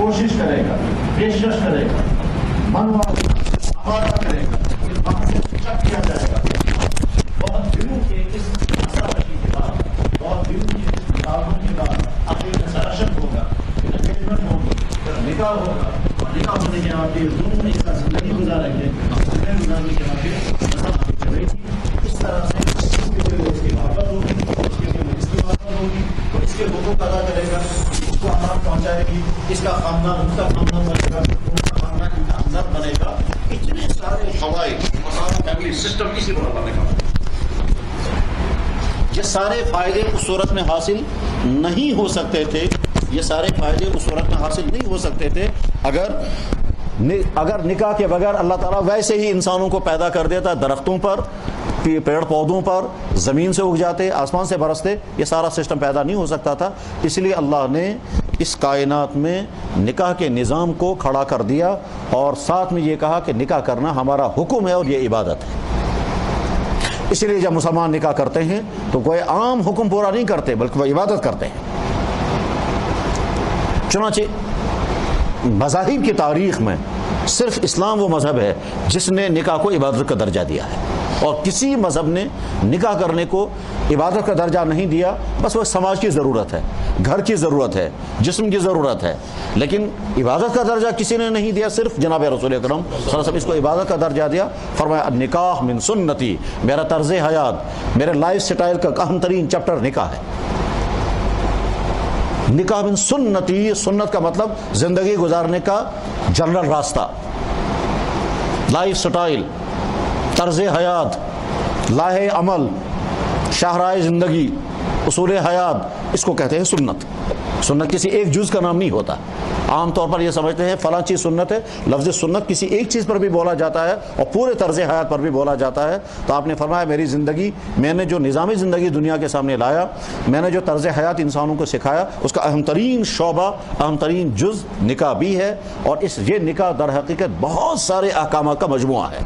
کوشش کرے گا، پیشکش کرے گا، منوا کرے گا، پھر وہاں سے چک کیا جائے گا. بہت دنوں کے اس مسافرشی کے بعد، بہت دنوں کی اس مطالبوں کے بعد عقیدہ سرشت ہوگا، انگیجمنٹ ہوگی، پھر نکاح ہوگا. اور نکاح ہونے کے بعد پھر دونوں ایک ساتھ زندگی گزاریں گے. زندگی گزارنے کے بعد پھر مسافرشی چلے گی. اس طرح سے اس کے لیے اس کی محبت ہوگی، اس کے لیے اس کی محبت ہوگی، تو اس کے حقوق ادا کرے گا، اس کو آرام پہنچائے گی. اس کا خاندان ان کا خاندان بنے گا، ان کا خاندان ان کا اندر بنے گا. اتنے سارے فوائد، فیملی سسٹم اسی طرح بنے گا. یہ سارے فائدے اس صورت میں حاصل نہیں ہو سکتے تھے، یہ سارے فائدے اس صورت میں حاصل نہیں ہو سکتے تھے اگر نکاح کے بغیر اللہ تعالیٰ ویسے ہی انسانوں کو پیدا کر دیتا، درختوں پر، پیڑ پودوں پر، زمین سے اگ جاتے، آسمان سے برستے. یہ سارا سسٹم پیدا نہیں ہو سکتا تھا. اس لیے اللہ نے اس کائنات میں نکاح کے نظام کو کھڑا کر دیا اور ساتھ میں یہ کہا کہ نکاح کرنا ہمارا حکم ہے اور یہ عبادت ہے. اس لیے جب مسلمان نکاح کرتے ہیں تو کوئی عام حکم پورا نہیں کرتے بلکہ وہ عبادت کرتے ہیں. چنانچہ مذاہب کی تاریخ میں صرف اسلام وہ مذہب ہے جس نے نکاح کو عبادت کا درجہ دیا ہے، اور کسی مذہب نے نکاح کرنے کو عبادت کا درجہ نہیں دیا. بس وہ سماج کی ضرورت ہے، گھر کی ضرورت ہے، جسم کی ضرورت ہے، لیکن عبادت کا درجہ کسی نے نہیں دیا. صرف جناب رسول اکرم صلی اللہ علیہ وسلم اس کو عبادت کا درجہ دیا. فرمایا النکاح من سنتی، میرا طرز حیات، میرے لائف سٹائل کا اہم ترین چیپٹر نکاح ہے. نکاح من سنتی، سنت کا مطلب زندگی گزارنے کا جنرل راستہ، لائف سٹائل، طرز حیات، لاہ عمل، شاہراہ زندگی، اصول حیات، اس کو کہتے ہیں سنت. سنت کسی ایک جز کا نام نہیں ہوتا. عام طور پر یہ سمجھتے ہیں فلاں چیز سنت ہے. لفظ سنت کسی ایک چیز پر بھی بولا جاتا ہے اور پورے طرز حیات پر بھی بولا جاتا ہے. تو آپ نے فرمایا میری زندگی، میں نے جو نظام زندگی دنیا کے سامنے لایا، میں نے جو طرز حیات انسانوں کو سکھایا، اس کا اہم ترین شعبہ، اہم ترین جز نکاح بھی ہے. اور یہ نکاح در حقیقت بہت سارے احکامات کا مجموعہ ہے.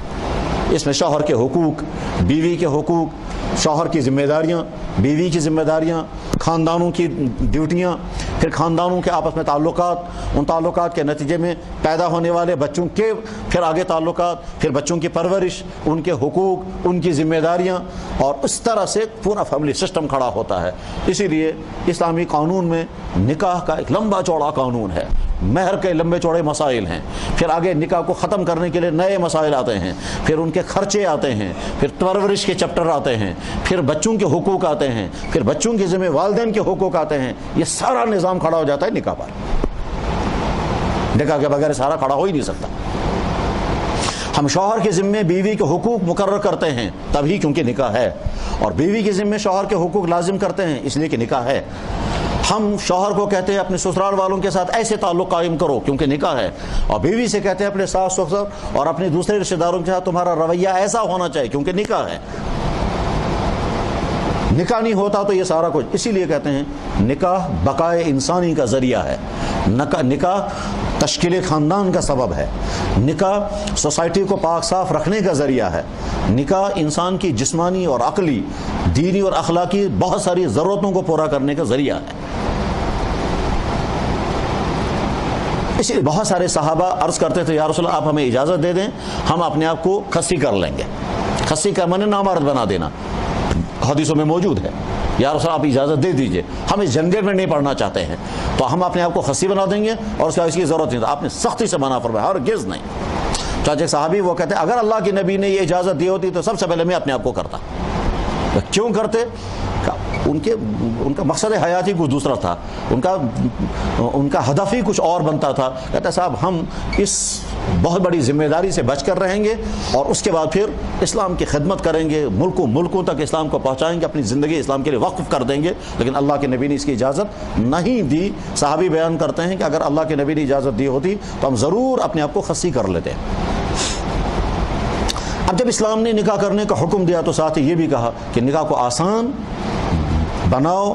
اس میں شوہر کے حقوق، بیوی کے حقوق، شوہر کی ذمہ داریاں، بیوی کی ذمہ داریاں، خاندانوں کی ڈیوٹیاں، پھر خاندانوں کے آپس میں تعلقات، ان تعلقات کے نتیجے میں پیدا ہونے والے بچوں کے پھر آگے تعلقات، پھر بچوں کی پرورش، ان کے حقوق، ان کی ذمہ داریاں، اور اس طرح سے پورا فیملی سسٹم کھڑا ہوتا ہے. اسی لیے اسلامی قانون میں نکاح کا ایک لمبا چوڑا قانون ہے. مہر کے لمبے چوڑے مسائل ہیں، پھر آگے نکاح کو ختم کرنے کے لیے نئے مسائل آتے ہیں، پھر ان کے خرچے آتے ہیں، پھر پرورش کے چیپٹر آتے ہیں، پھر بچوں کے حقوق آتے ہیں، پھر بچوں کے ذمہ والدین کے حقوق آتے ہیں. یہ سارا نظام کھڑا ہو جاتا ہے نکاح پر. نکاح کے بغیر سارا کھڑا ہو ہی نہیں سکتا. ہم شوہر کے ذمے بیوی کے حقوق مقرر کرتے ہیں تبھی کیونکہ نکاح ہے، اور بیوی کے ذمے شوہر کے حقوق لازم کرتے ہیں اس لیے کہ نکاح ہے. ہم شوہر کو کہتے ہیں اپنے سسرال والوں کے ساتھ ایسے تعلق قائم کرو کیونکہ نکاح ہے، اور بیوی سے کہتے ہیں اپنے ساس سسر اور اپنے دوسرے رشتہ داروں کے ساتھ تمہارا رویہ ایسا ہونا چاہیے کیونکہ نکاح ہے. نکاح نہیں ہوتا تو یہ سارا کچھ. اسی لیے کہتے ہیں نکاح بقائے انسانی کا ذریعہ ہے. نکاح تشکیل خاندان کا سبب ہے. نکاح سوسائٹی کو پاک صاف رکھنے کا ذریعہ ہے. نکاح انسان کی جسمانی اور عقلی، دینی اور اخلاقی بہت ساری ضرورتوں کو پورا کرنے کا ذریعہ ہے. اس لیے بہت سارے صحابہ عرض کرتے تھے یا رسول اللہ آپ ہمیں اجازت دے دیں، ہم اپنے آپ کو خصی کر لیں گے. خصی کا معنی نامرد بنا دینا حدیثوں میں موجود ہے. یا رسول اللہ آپ اجازت دے دیجئے، ہم اس جنگل میں نہیں پڑھنا چاہتے ہیں تو ہم اپنے آپ کو خصی بنا دیں گے اور اس کی ضرورت نہیں. آپ نے سختی سے منع فرمایا، ہرگز نہیں. چاچے صحابی وہ کہتے ہیں اگر اللہ کے نبی نے یہ اجازت دی ہوتی تو سب سے پہلے میں اپنے آپ کو کرتا. کیوں کرتے؟ ان کا مقصد حیاتی کچھ دوسرا تھا، ان کا ہدف ہی کچھ اور بنتا تھا. کہتا صاحب ہم اس بہت بڑی ذمہ داری سے بچ کر رہیں گے اور اس کے بعد پھر اسلام کی خدمت کریں گے، ملکوں تک اسلام کو پہنچائیں گے، اپنی زندگی اسلام کے لیے وقف کر دیں گے. لیکن اللہ کے نبی نے اس کی اجازت نہیں دی. صحابی بیان کرتے ہیں کہ اگر اللہ کے نبی نے اجازت دی ہوتی تو ہم ضرور اپنے آپ کو خصی کر لیتے. اب جب اسلام نے نکاح کرنے کا حکم دیا تو ساتھ ہی یہ بھی کہا کہ نکاح کو آسان بناؤ،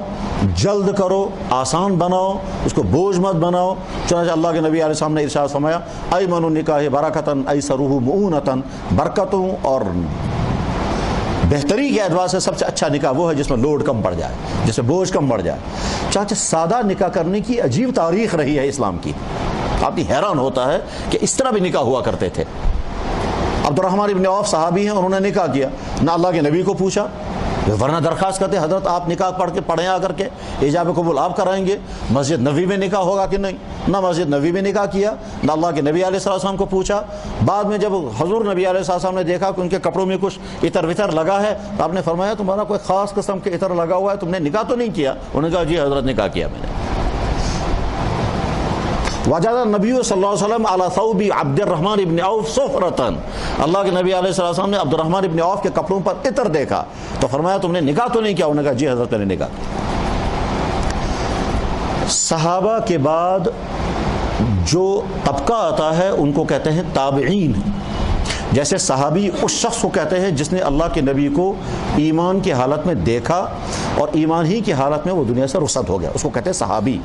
جلد کرو، آسان بناؤ، اس کو بوجھ مت بناؤ. چنانچہ اللہ کے نبی علیہ السلام نے ارشاد فرمایا ایمن النکاح برکتن ایسرہ مؤونتن، برکتوں اور بہتری کے اعتبار سے سب سے اچھا نکاح وہ ہے جس میں لوڈ کم پڑ جائے، جس میں بوجھ کم پڑ جائے. چنانچہ سادہ نکاح کرنے کی عجیب تاریخ رہی ہے اسلام کی. آدمی حیران ہوتا ہے کہ اس طرح بھی نکاح ہوا کرتے تھے۔ عبد الرحمن ابن عوف صحابی ہیں، انہوں نے نکاح کیا، نہ اللہ کے نبی کو پوچھا، ورنہ درخواست کرتے حضرت آپ نکاح پڑھیں آ کر کے، ایجاب قبول آپ کرائیں گے، مسجد نبوی میں نکاح ہوگا کہ نہیں؟ نہ مسجد نبوی میں نکاح کیا، نہ اللہ کے نبی علیہ السلام کو پوچھا۔ بعد میں جب حضور نبی علیہ السلام نے دیکھا کہ ان کے کپڑوں میں کچھ عطر وطر لگا ہے تو آپ نے فرمایا تمہارا کوئی خاص قسم کے عطر لگا ہوا ہے، تم نے نکاح تو نہیں کیا؟ انہوں نے کہا جی حضرت نکاح کیا میں نے۔ وجد النبی صلی اللہ علیہ وسلم علی ثوب عبد الرحمن ابن عوف صفرۃ، اللہ کے نبی علیہ السلام نے عبد الرحمن ابن عوف کے کپڑوں پر عطر دیکھا تو فرمایا تم نے نکاح تو نہیں کیا؟ انہوں نے کہا جی حضرت میں نے نکاح کیا۔ صحابہ کے بعد جو طبقہ آتا ہے ان کو کہتے ہیں تابعین۔ جیسے صحابی اس شخص کو کہتے ہیں جس نے اللہ کے نبی کو ایمان کی حالت میں دیکھا اور ایمان ہی کی حالت میں وہ دنیا سے رخصت ہو گیا، اس کو کہتے ہیں صحابی۔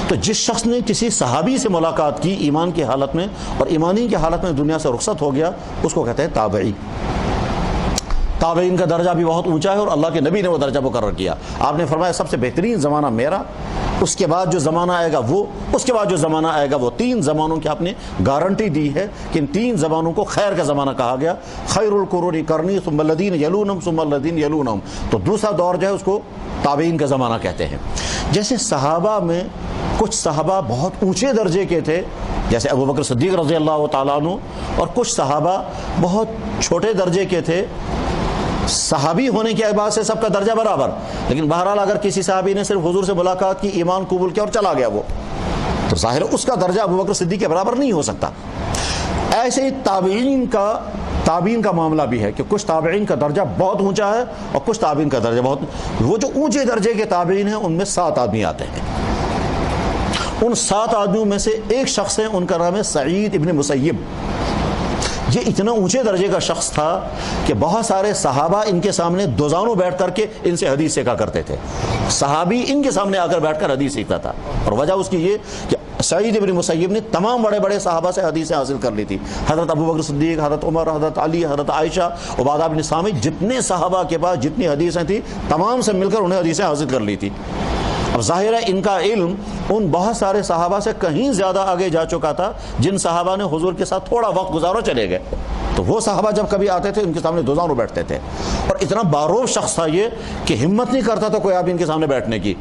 تو جس شخص نے کسی صحابی سے ملاقات کی ایمان کی حالت میں اور ایمانی کی حالت میں دنیا سے رخصت ہو گیا، اس کو کہتے ہیں تابعی۔ تابعین کا درجہ بھی بہت اونچا ہے اور اللہ کے نبی نے وہ درجہ مقرر کیا۔ آپ نے فرمایا سب سے بہترین زمانہ میرا، اس کے بعد جو زمانہ آئے گا وہ، اس کے بعد جو زمانہ آئے گا وہ۔ تین زمانوں کی آپ نے گارنٹی دی ہے کہ ان تین زمانوں کو خیر کا زمانہ کہا گیا۔ خیر القرون قرنی ثم الذین یلونہم ثم الذین یلونہم، تو دوسرا دور جو ہے اس کو تابعین کا زمانہ کہتے ہیں۔ جیسے صحابہ میں کچھ صحابہ بہت اونچے درجے کے تھے جیسے ابو بکر صدیق رضی اللہ تعالیٰ عنہ، اور کچھ صحابہ بہت چھوٹے درجے کے تھے۔ صحابی ہونے کے اعتبار سے سب کا درجہ برابر، لیکن بہرحال اگر کسی صحابی نے صرف حضور سے ملاقات کی، ایمان قبول کیا اور چلا گیا وہ، تو ظاہر ہے اس کا درجہ ابو بکر صدیق کے برابر نہیں ہو سکتا۔ ایسے ہی تابعین کا معاملہ بھی ہے کہ کچھ تابعین کا درجہ بہت اونچا ہے اور کچھ تابعین کا درجہ بہت، وہ جو اونچے درجے کے تابعین ہیں ان میں 7 آدمی آتے ہیں۔ ان 7 آدمیوں میں سے ایک شخص ہے، ان کا نام ہے سعید ابن مسیب۔ یہ اتنا اونچے درجے کا شخص تھا کہ بہت سارے صحابہ ان کے سامنے دوزانوں بیٹھ کر کے ان سے حدیث سیکھا کرتے تھے۔ صحابی ان کے سامنے آ کر بیٹھ کر حدیث سیکھتا تھا، اور وجہ اس کی یہ کہ سعید ابن مسیب نے تمام بڑے بڑے صحابہ سے حدیثیں حاصل کر لی تھی۔ حضرت ابو بکر صدیق، حضرت عمر، حضرت علی، حضرت عائشہ، عبادہ بن صامت، جتنے صحابہ کے پاس جتنی حدیثیں تھیں تمام سے مل کر انہیں حدیثیں حاصل کر لی تھی۔ اب ظاہر ہے ان کا علم ان بہت سارے صحابہ سے کہیں زیادہ آگے جا چکا تھا جن صحابہ نے حضور کے ساتھ تھوڑا وقت گزارو چلے گئے، تو وہ صحابہ جب کبھی آتے تھے ان کے سامنے دوزانوں بیٹھتے تھے، اور اتنا باروب شخص تھا یہ کہ ہمت نہیں کرتا تھا کوئی آپ ان کے سامنے بیٹھنے کی۔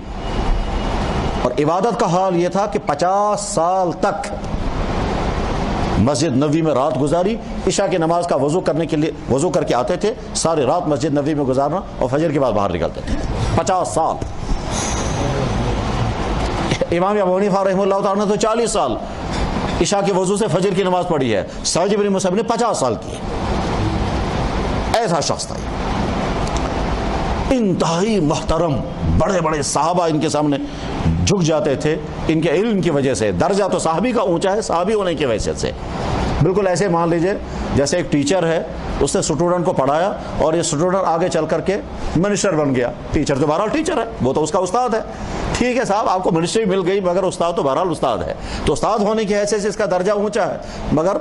اور عبادت کا حال یہ تھا کہ 50 سال تک مسجد نبوی میں رات گزاری، عشاء کی نماز کا وضو کرنے کے لیے وضو کر کے آتے تھے، ساری رات مسجد نبوی میں گزارنا اور فجر کے بعد باہر نکلتے تھے۔ 50 سال۔ امام ابو حنیفہ رحمہ اللہ تعالیٰ نے تو 40 سال عشاء کے وضو سے فجر کی نماز پڑھی ہے، سعید ابن مسیب نے 50 سال کی۔ ایسا شخص تھا، انتہائی محترم، بڑے بڑے صحابہ ان کے سامنے جھک جاتے تھے ان کے علم کی وجہ سے۔ درجہ تو صحابی کا اونچا ہے صحابی ہونے کی حیثیت سے۔ بالکل ایسے مان لیجئے جیسے ایک ٹیچر ہے، اس نے اسٹوڈنٹ کو پڑھایا اور یہ اسٹوڈنٹ آگے چل کر کے منسٹر بن گیا۔ ٹیچر تو بہرحال ٹیچر ہے، وہ تو اس کا استاد ہے، ٹھیک ہے صاحب آپ کو منسٹری مل گئی مگر استاد تو بہرحال استاد ہے، تو استاد ہونے کی حیثیت سے اس کا درجہ اونچا ہے، مگر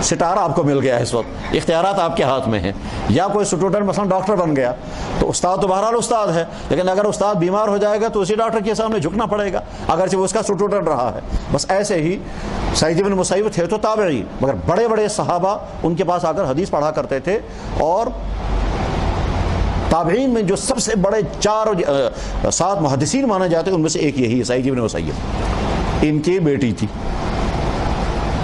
سٹارہ آپ کو مل گیا اس وقت، اختیارات آپ کے ہاتھ میں ہیں۔ یا کوئی اسٹوڈنٹ مثلا ڈاکٹر بن گیا تو استاد تو بہرحال استاد ہے، لیکن اگر استاد بیمار ہو جائے گا تو اسی ڈاکٹر کے سامنے جھکنا پڑے گا اگرچہ وہ اس کا اسٹوڈنٹ رہا ہے۔ بس ایسے ہی سعید بن مسیب تھے تو تابعی، مگر بڑے بڑے صحابہ ان کے پاس آ کر حدیث پڑھا کرتے تھے۔ اور تابعین میں جو سب سے بڑے 7 محدثین مانے جاتے ہیں ان میں سے ایک یہی ہے سعید بن مسیب۔ ان کی بیٹی تھی،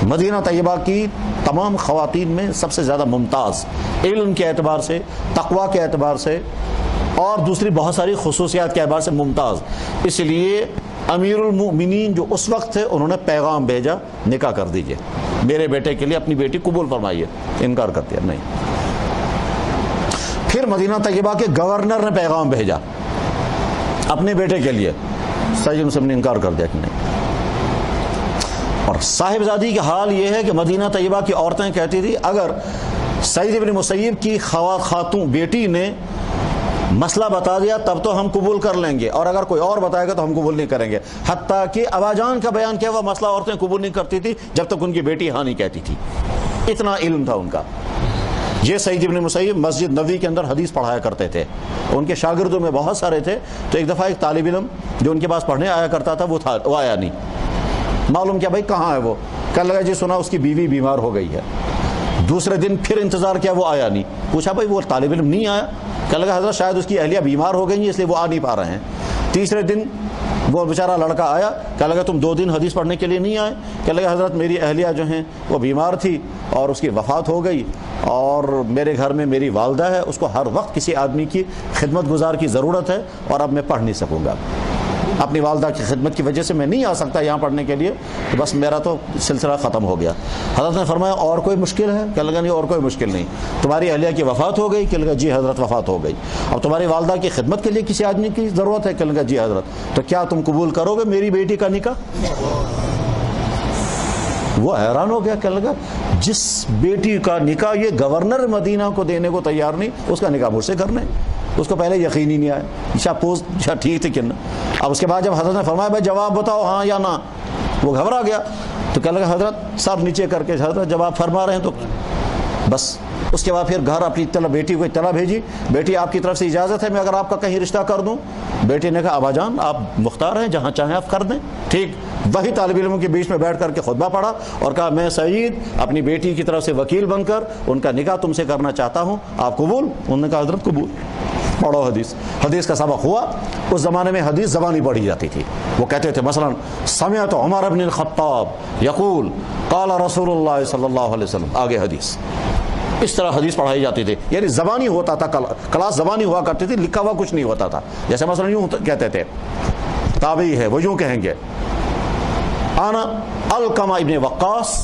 مدینہ طیبہ کی تمام خواتین میں سب سے زیادہ ممتاز، علم کے اعتبار سے، تقوی کے اعتبار سے اور دوسری بہت ساری خصوصیات کے اعتبار سے ممتاز۔ اس لیے امیر المؤمنین جو اس وقت تھے انہوں نے پیغام بھیجا نکاح کر دیجئے، میرے بیٹے کے لیے اپنی بیٹی قبول فرمائیے۔ انکار کر دیا، نہیں۔ پھر مدینہ طیبہ کے گورنر نے پیغام بھیجا اپنے بیٹے کے لیے، سعید بن مسیب نے انکار کر دیا کہ نہیں۔ اور صاحبزادی کا حال یہ ہے کہ مدینہ طیبہ کی عورتیں کہتی تھی اگر سعید بن مسیب کی خاتون بیٹی نے مسئلہ بتا دیا تب تو ہم قبول کر لیں گے، اور اگر کوئی اور بتائے گا تو ہم قبول نہیں کریں گے۔ حتیٰ کہ ابا جان کا بیان کیا ہوا مسئلہ عورتیں قبول نہیں کرتی تھی جب تک ان کی بیٹی ہاں نہیں کہتی تھی، اتنا علم تھا ان کا۔ یہ سعید بن مسیب مسجد نبوی کے اندر حدیث پڑھایا کرتے تھے، ان کے شاگردوں میں بہت سارے تھے۔ تو ایک دفعہ ایک طالب علم جو ان کے پاس پڑھنے آیا کرتا تھا وہ آیا نہیں، معلوم کیا بھائی کہاں ہے وہ؟ کہنے لگا جی سنا اس کی بیوی بیمار ہو گئی ہے۔ دوسرے دن پھر انتظار کیا، وہ آیا نہیں۔ پوچھا بھائی وہ طالب علم نہیں آیا؟ کہنے لگا حضرت شاید اس کی اہلیہ بیمار ہو گئی ہیں اس لیے وہ آ نہیں پا رہے ہیں۔ تیسرے دن وہ بیچارہ لڑکا آیا، کہنے لگا تم 2 دن حدیث پڑھنے کے لیے نہیں آئے؟ کہنے لگا حضرت میری اہلیہ جو ہیں وہ بیمار تھی اور اس کی وفات ہو گئی، اور میرے گھر میں میری والدہ ہے، اس کو ہر وقت کسی آدمی کی خدمت گزار کی ضرورت ہے، اور اب میں پڑھ نہیں سکوں گا، اپنی والدہ کی خدمت کی وجہ سے میں نہیں آ سکتا یہاں پڑھنے کے لیے، تو بس میرا تو سلسلہ ختم ہو گیا۔ حضرت نے فرمایا اور کوئی مشکل ہے؟ کہنے لگا نہیں اور کوئی مشکل نہیں۔ تمہاری اہلیہ کی وفات ہو گئی؟ کہنے لگا جی حضرت وفات ہو گئی۔ اب تمہاری والدہ کی خدمت کے لیے کسی آدمی کی ضرورت ہے؟ کہنے لگا جی حضرت۔ تو کیا تم قبول کرو گے میری بیٹی کا نکاح؟ وہ حیران ہو گیا، کہنے لگا جس بیٹی کا نکاح یہ گورنر مدینہ کو دینے کو تیار نہیں، اس کا نکاح مجھ سے کرنے۔ اس کو پہلے یقین ہی نہیں آیا، ٹھیک تھی کہ نا۔ اب اس کے بعد جب حضرت نے فرمایا بھائی جواب بتاؤ ہاں یا نہ، وہ گھبرا گیا، تو کہنے لگا حضرت سر نیچے کر کے حضرت جب آپ فرما رہے ہیں تو بس۔ اس کے بعد پھر گھر اپنی بیٹی کو اطلاع بھیجی، بیٹی آپ کی طرف سے اجازت ہے میں اگر آپ کا کہیں رشتہ کر دوں؟ بیٹی نے کہا ابا جان آپ مختار ہیں، جہاں چاہیں آپ کر دیں۔ ٹھیک وہی طالب علموں کے بیچ میں بیٹھ کر کے خطبہ پڑھا اور کہا میں سعید اپنی بیٹی کی طرف سے وکیل بن کر ان کا نکاح تم سے کرنا چاہتا ہوں، آپ قبول؟ انہوں نے کہا حضرت قبول۔ پڑھو حدیث۔ حدیث کا سبق ہوا۔ اس زمانے میں حدیث زبانی پڑھی جاتی تھی۔ وہ کہتے تھے مثلا سمعت عمر بن الخطاب یقول قال رسول اللہ صلی اللہ علیہ وسلم، آگے حدیث۔ اس طرح حدیث پڑھائی جاتی تھی، یعنی زبانی ہوتا تھا، کلاس زبانی ہوا کرتی تھی، لکھا ہوا کچھ نہیں ہوتا تھا۔ جیسے مثلا یوں کہتے تھے، تابعی ہے وہ یوں کہیں گے انا علقمہ ابن وقاص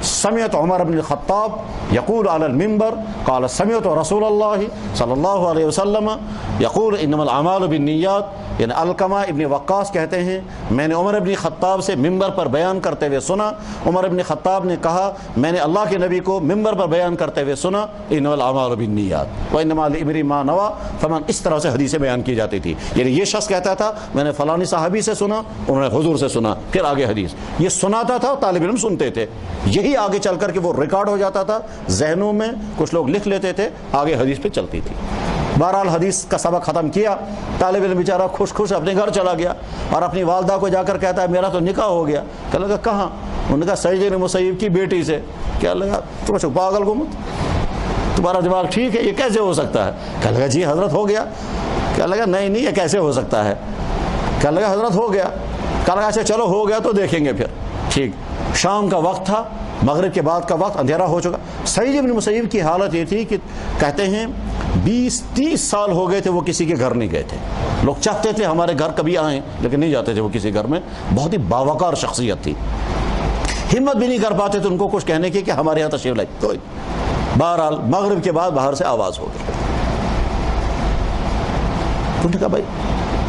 سمعت عمر بن الخطاب یقول علی المنبر قال سمعت رسول اللہ صلی اللہ علیہ وسلم یقول انما الاعمال بالنیات، یعنی علقمہ ابن وقاص کہتے ہیں میں نے عمر ابن خطاب سے منبر پر بیان کرتے ہوئے سنا، عمر ابن خطاب نے کہا میں نے اللہ کے نبی کو منبر پر بیان کرتے ہوئے سنا انما الاعمال بالنیات وانما لامرئ ما نوى فمن، اس طرح سے حدیثیں بیان کی جاتی تھی۔ یعنی یہ شخص کہتا تھا میں نے فلانی صحابی سے سنا، انہوں نے حضور سے سنا، پھر آگے حدیث یہ سناتا تھا، طالب علم سنتے تھے، یہی آگے چل کر کے وہ ریکارڈ ہو جاتا تھا ذہنوں میں، کچھ لوگ لکھ لیتے تھے، آگے حدیث پہ چلتی تھی۔ بہرحال حدیث کا سبق ختم کیا، طالب علم بیچارہ خوش خوش اپنے گھر چلا گیا اور اپنی والدہ کو جا کر کہتا ہے میرا تو نکاح ہو گیا۔ کہنے لگا کہاں؟ انہوں نے کہا سعید بن مسیب کی بیٹی سے۔ کیا لگا تم پاگل کو مت، تمہارا دماغ ٹھیک ہے، یہ کیسے ہو سکتا ہے؟ کہنے لگا جی حضرت ہو گیا۔ کہنے لگا نہیں یہ کیسے ہو سکتا ہے؟ کہنے لگا حضرت ہو گیا۔ کہنے لگا اچھا چلو ہو گیا تو دیکھیں گے پھر۔ ٹھیک شام کا وقت تھا، مغرب کے بعد کا وقت، اندھیرا ہو چکا۔ سعید بن مسیب کی حالت یہ تھی کہ کہتے ہیں 20-30 سال ہو گئے تھے وہ کسی کے گھر نہیں گئے تھے۔ لوگ چاہتے تھے ہمارے گھر کبھی آئیں لیکن نہیں جاتے تھے وہ کسی گھر میں۔ بہت ہی باوقار شخصیت تھی، ہمت بھی نہیں کر پاتے تھے ان کو کچھ کہنے کی کہ ہمارے یہاں تشریف لائے۔ تو بہرحال مغرب کے بعد باہر سے آواز ہو گئی۔ انہوں نے کہا بھائی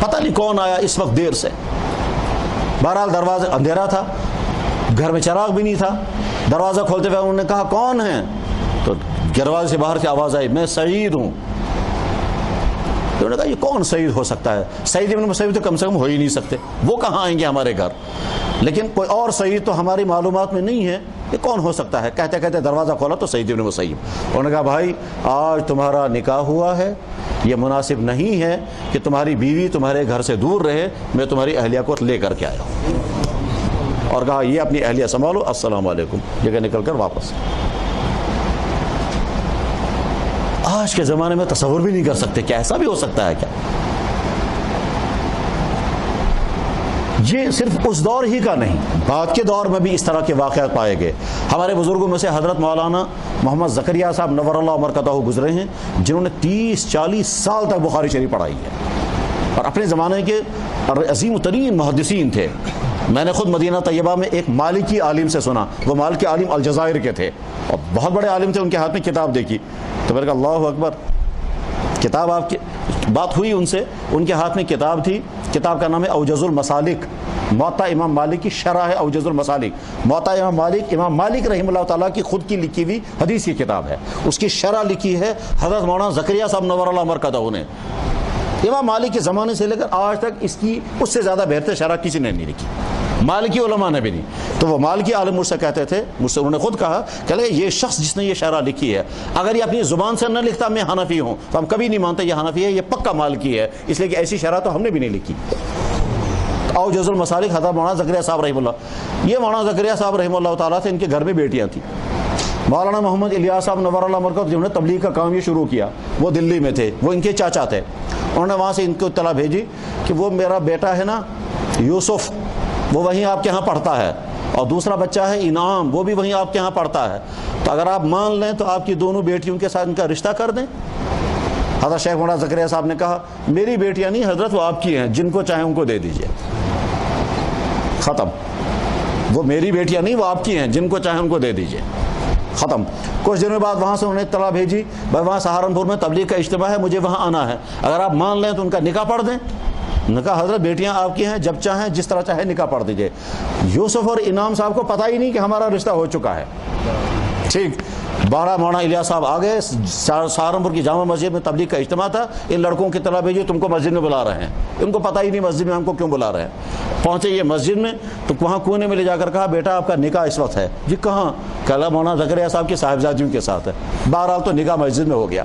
پتہ نہیں کون آیا اس وقت دیر سے۔ بہرحال دروازے اندھیرا تھا، گھر میں چراغ بھی نہیں تھا۔ دروازہ کھولتے ہوئے انہوں نے کہا کون ہیں؟ تو دروازے سے باہر سے آواز آئی میں سعید ہوں۔ تو انہوں نے کہا یہ کون سعید ہو سکتا ہے؟ سعید ابن مسیب تو کم سے کم ہو ہی نہیں سکتے، وہ کہاں آئیں گے ہمارے گھر؟ لیکن کوئی اور سعید تو ہماری معلومات میں نہیں ہے، یہ کون ہو سکتا ہے؟ کہتے کہتے دروازہ کھولا تو سعید ابن مسیب۔ انہوں نے کہا بھائی آج تمہارا نکاح ہوا ہے، یہ مناسب نہیں ہے کہ تمہاری بیوی تمہارے گھر سے دور رہے، میں تمہاری اہلیہ کو لے کر کے آیا ہوں۔ اور کہا یہ اپنی اہلیہ سنبھالو، السلام علیکم، جگہ نکل کر واپس۔ آج کے زمانے میں تصور بھی نہیں کر سکتے کہ ایسا بھی ہو سکتا ہے کیا؟ یہ صرف اس دور ہی کا نہیں، بعد کے دور میں بھی اس طرح کے واقعات پائے گئے۔ ہمارے بزرگوں میں سے حضرت مولانا محمد زکریا صاحب نور اللہ مرکزہ گزرے ہیں، جنہوں نے 30-40 سال تک بخاری شریف پڑھائی ہے اور اپنے زمانے کے عظیم ترین محدثین تھے۔ میں نے خود مدینہ طیبہ میں ایک مالکی عالم سے سنا، وہ مالکی عالم الجزائر کے تھے اور بہت بڑے عالم تھے، ان کے ہاتھ میں کتاب دیکھی تو میں نے کہا اللہ اکبر، کتاب آپ کی بات ہوئی ان سے، ان کے ہاتھ میں کتاب تھی، کتاب کا نام ہے اوجز المسالک، موطا امام مالک کی شرح ہے اوجز المسالک۔ موطا امام مالک رحمہ اللہ تعالیٰ کی خود کی لکھی ہوئی حدیث کی کتاب ہے، اس کی شرح لکھی ہے حضرت مولانا زکریا صاحب نور اللہ مرکزہ نے۔ امام مالک کے زمانے سے لے کر آج تک اس کی اس سے زیادہ بہتر شرح کسی نے نہیں لکھی، مالکی علماء نے بھی نہیں۔ تو وہ مالکی عالم مجھ سے کہتے تھے، مجھ سے انہوں نے خود کہا کہ یہ شخص جس نے یہ شرح لکھی ہے اگر یہ اپنی زبان سے نہ لکھتا میں حنفی ہوں تو ہم کبھی نہیں مانتے یہ حنفی ہے، یہ پکا مالکی ہے، اس لیے کہ ایسی شرح تو ہم نے بھی نہیں لکھی۔ اوجز المسالک حضرت مولانا زکریا صاحب رحمہ اللہ. یہ مولانا زکریا صاحب رحمہ اللہ تعالیٰ تھے، ان کے گھر میں بیٹیاں تھیں. مولانا محمد الیاس صاحب نور اللہ مرکز جنہوں نے تبلیغ کا کام یہ شروع کیا، وہ دلی میں تھے، وہ ان کے چاچا تھے. انہوں نے وہاں سے ان کو اطلاع بھیجی کہ وہ میرا بیٹا ہے نا یوسف، وہ وہیں آپ کے ہاں پڑھتا ہے، اور دوسرا بچہ ہے انعام، وہ بھی وہیں آپ کے ہاں پڑھتا ہے، تو اگر آپ مان لیں تو آپ کی دونوں بیٹیوں کے ساتھ ان کا رشتہ کر دیں. حضرت شیخ مولانا زکریا صاحب نے کہا میری بیٹیاں نہیں حضرت، وہ آپ کی ہیں، جن کو چاہیں ان کو دے دیجئے. ختم. وہ میری بیٹیاں نہیں، وہ آپ کی ہیں، جن کو چاہیں ان کو دے دیجئے. ختم. کچھ دنوں بعد وہاں سے انہوں نے اطلاع بھیجی بھائی وہاں سہارنپور میں تبلیغ کا اجتماع ہے، مجھے وہاں آنا ہے، اگر آپ مان لیں تو ان کا نکاح پڑھ دیں. نے کہا حضرت بیٹیاں آپ کی ہیں، جب چاہیں جس طرح چاہے نکاح پڑھ دیجئے. یوسف اور انعام صاحب کو پتہ ہی نہیں کہ ہمارا رشتہ ہو چکا ہے. ٹھیک. بارہ مولانا الیاس صاحب آ گئے، سہارنپور کی جامع مسجد میں تبلیغ کا اجتماع تھا. ان لڑکوں کی اطلاع بھیجی تم کو مسجد میں بلا رہے ہیں. ان کو پتہ ہی نہیں مسجد میں ہم کو کیوں بلا رہے ہیں. پہنچے یہ مسجد میں تو وہاں کونے میں لے جا کر کہا بیٹا آپ کا نکاح اس وقت ہے. جی کہاں؟ کہا مولانا زکریا صاحب کی صاحبزادیوں کے ساتھ ہے. بہرحال تو نکاح مسجد میں ہو گیا.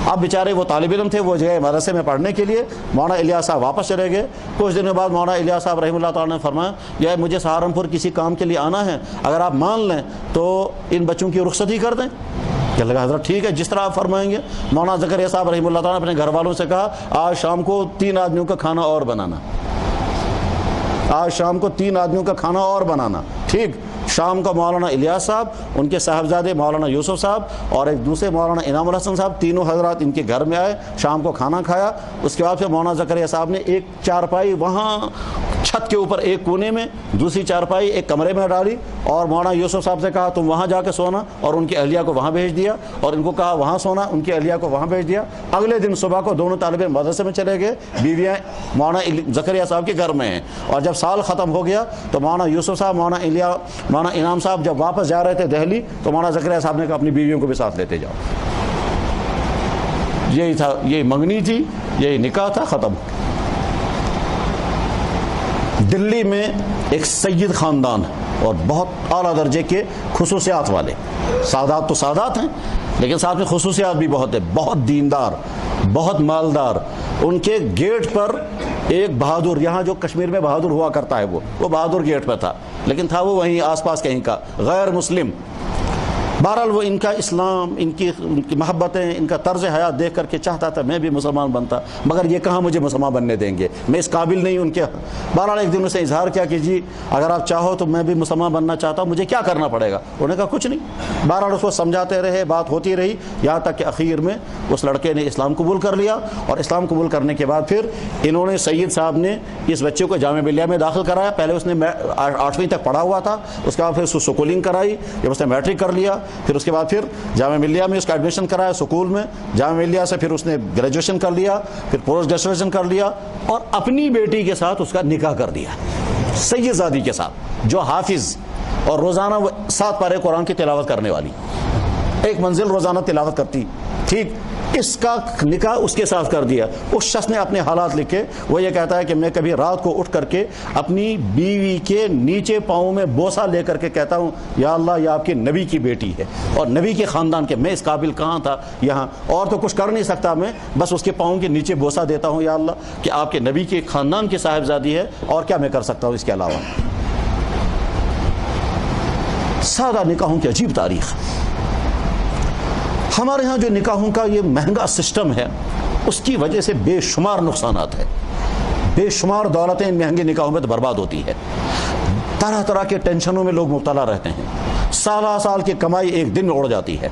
اب بیچارے وہ طالب علم تھے، وہ گئے مدرسے میں پڑھنے کے لیے. مولانا الیاس صاحب واپس چلے گئے. کچھ دنوں بعد مولانا الیاس صاحب رحمہ اللہ تعالیٰ نے فرمایا یہ مجھے سہارنپور کسی کام کے لیے آنا ہے، اگر آپ مان لیں تو ان بچوں کی رخصتی کر دیں. کہنے لگا حضرت ٹھیک ہے جس طرح آپ فرمائیں گے. مولانا زکریا صاحب رحمہ اللہ تعالیٰ نے اپنے گھر والوں سے کہا آج شام کو 3 آدمیوں کا کھانا اور بنانا. آج شام کو 3 آدمیوں کا کھانا اور بنانا. ٹھیک. شام کو مولانا الیاس صاحب، ان کے صاحبزادے مولانا یوسف صاحب اور ایک دوسرے مولانا انعام الحسن صاحب، تینوں حضرات ان کے گھر میں آئے. شام کو کھانا کھایا. اس کے بعد پھر مولانا زکریا صاحب نے ایک چارپائی وہاں چھت کے اوپر ایک کونے میں، دوسری چارپائی ایک کمرے میں ڈالی اور مولانا یوسف صاحب سے کہا تم وہاں جا کے سونا، اور ان کی اہلیہ کو وہاں بھیج دیا، اور ان کو کہا وہاں سونا، ان کی اہلیہ کو وہاں بھیج دیا. اگلے دن صبح کو دونوں طالب علم مدرسے میں چلے گئے، بیویاں مولانا زکریا صاحب کے گھر میں ہیں. اور جب سال ختم ہو گیا تو مولانا یوسف صاحب، مولانا انعام صاحب جب واپس جا رہے تھے دہلی تو مولانا زکریا صاحب نے کہا اپنی بیویوں کو بھی ساتھ لیتے جاؤ. یہی تھا، یہی منگنی تھی، یہی نکاح تھا. ختم. دلی میں ایک سید خاندان اور بہت اعلیٰ درجے کے خصوصیات والے، سادات تو سادات ہیں لیکن ساتھ میں خصوصیات بھی بہت ہے. بہت دیندار، بہت مالدار. ان کے گیٹ پر ایک بہادر، یہاں جو کشمیر میں بہادر ہوا کرتا ہے وہ بہادر گیٹ پہ تھا، لیکن تھا وہ وہیں آس پاس کہیں کا، غیر مسلم. بہرحال وہ ان کا اسلام، ان کی محبتیں، ان کا طرز حیات دیکھ کر کے چاہتا تھا میں بھی مسلمان بنتا، مگر یہ کہاں مجھے مسلمان بننے دیں گے، میں اس قابل نہیں ان کے. بہرحال ایک دن اسے اظہار کیا کہ جی اگر آپ چاہو تو میں بھی مسلمان بننا چاہتا ہوں، مجھے کیا کرنا پڑے گا؟ انہوں نے کہا کچھ نہیں. بہرحال اس کو سمجھاتے رہے، بات ہوتی رہی، یہاں تک کہ اخیر میں اس لڑکے نے اسلام قبول کر لیا. اور اسلام قبول کرنے کے بعد پھر انہوں نے، سید صاحب نے اس بچے کو جامعہ ملیہ میں داخل کرایا. پہلے اس نے 8ویں تک پڑھا ہوا تھا، اس کے بعد پھر اس کو سکولنگ کرائی. جب اس نے میٹرک کر لیا پھر اس کے بعد پھر جامعہ ملیہ میں اس کا ایڈمیشن کرایا سکول میں. جامعہ ملیہ سے پھر اس نے گریجویشن کر لیا، پھر پوسٹ گریجویشن کر لیا اور اپنی بیٹی کے ساتھ اس کا نکاح کر دیا، سید زادی کے ساتھ، جو حافظ اور روزانہ 7 پارے قرآن کی تلاوت کرنے والی، ایک منزل روزانہ تلاوت کرتی. ٹھیک. اس کا نکاح اس کے ساتھ کر دیا. اس شخص نے اپنے حالات لکھے. وہ یہ کہتا ہے کہ میں کبھی رات کو اٹھ کر کے اپنی بیوی کے نیچے پاؤں میں بوسہ لے کر کے کہتا ہوں یا اللہ یہ آپ کے نبی کی بیٹی ہے اور نبی کے خاندان کے، میں اس قابل کہاں تھا یہاں، اور تو کچھ کر نہیں سکتا میں، بس اس کے پاؤں کے نیچے بوسہ دیتا ہوں یا اللہ کہ آپ کے نبی کے خاندان کی صاحبزادی ہے، اور کیا میں کر سکتا ہوں اس کے علاوہ. سادہ نکاحوں کی عجیب تاریخ. ہمارے ہاں جو نکاحوں کا یہ مہنگا سسٹم ہے اس کی وجہ سے بے شمار نقصانات ہیں. بے شمار دولتیں ان مہنگے نکاحوں میں تو برباد ہوتی ہے. طرح طرح کے ٹینشنوں میں لوگ مبتلا رہتے ہیں. سالہ سال کی کمائی ایک دن میں اڑ جاتی ہے.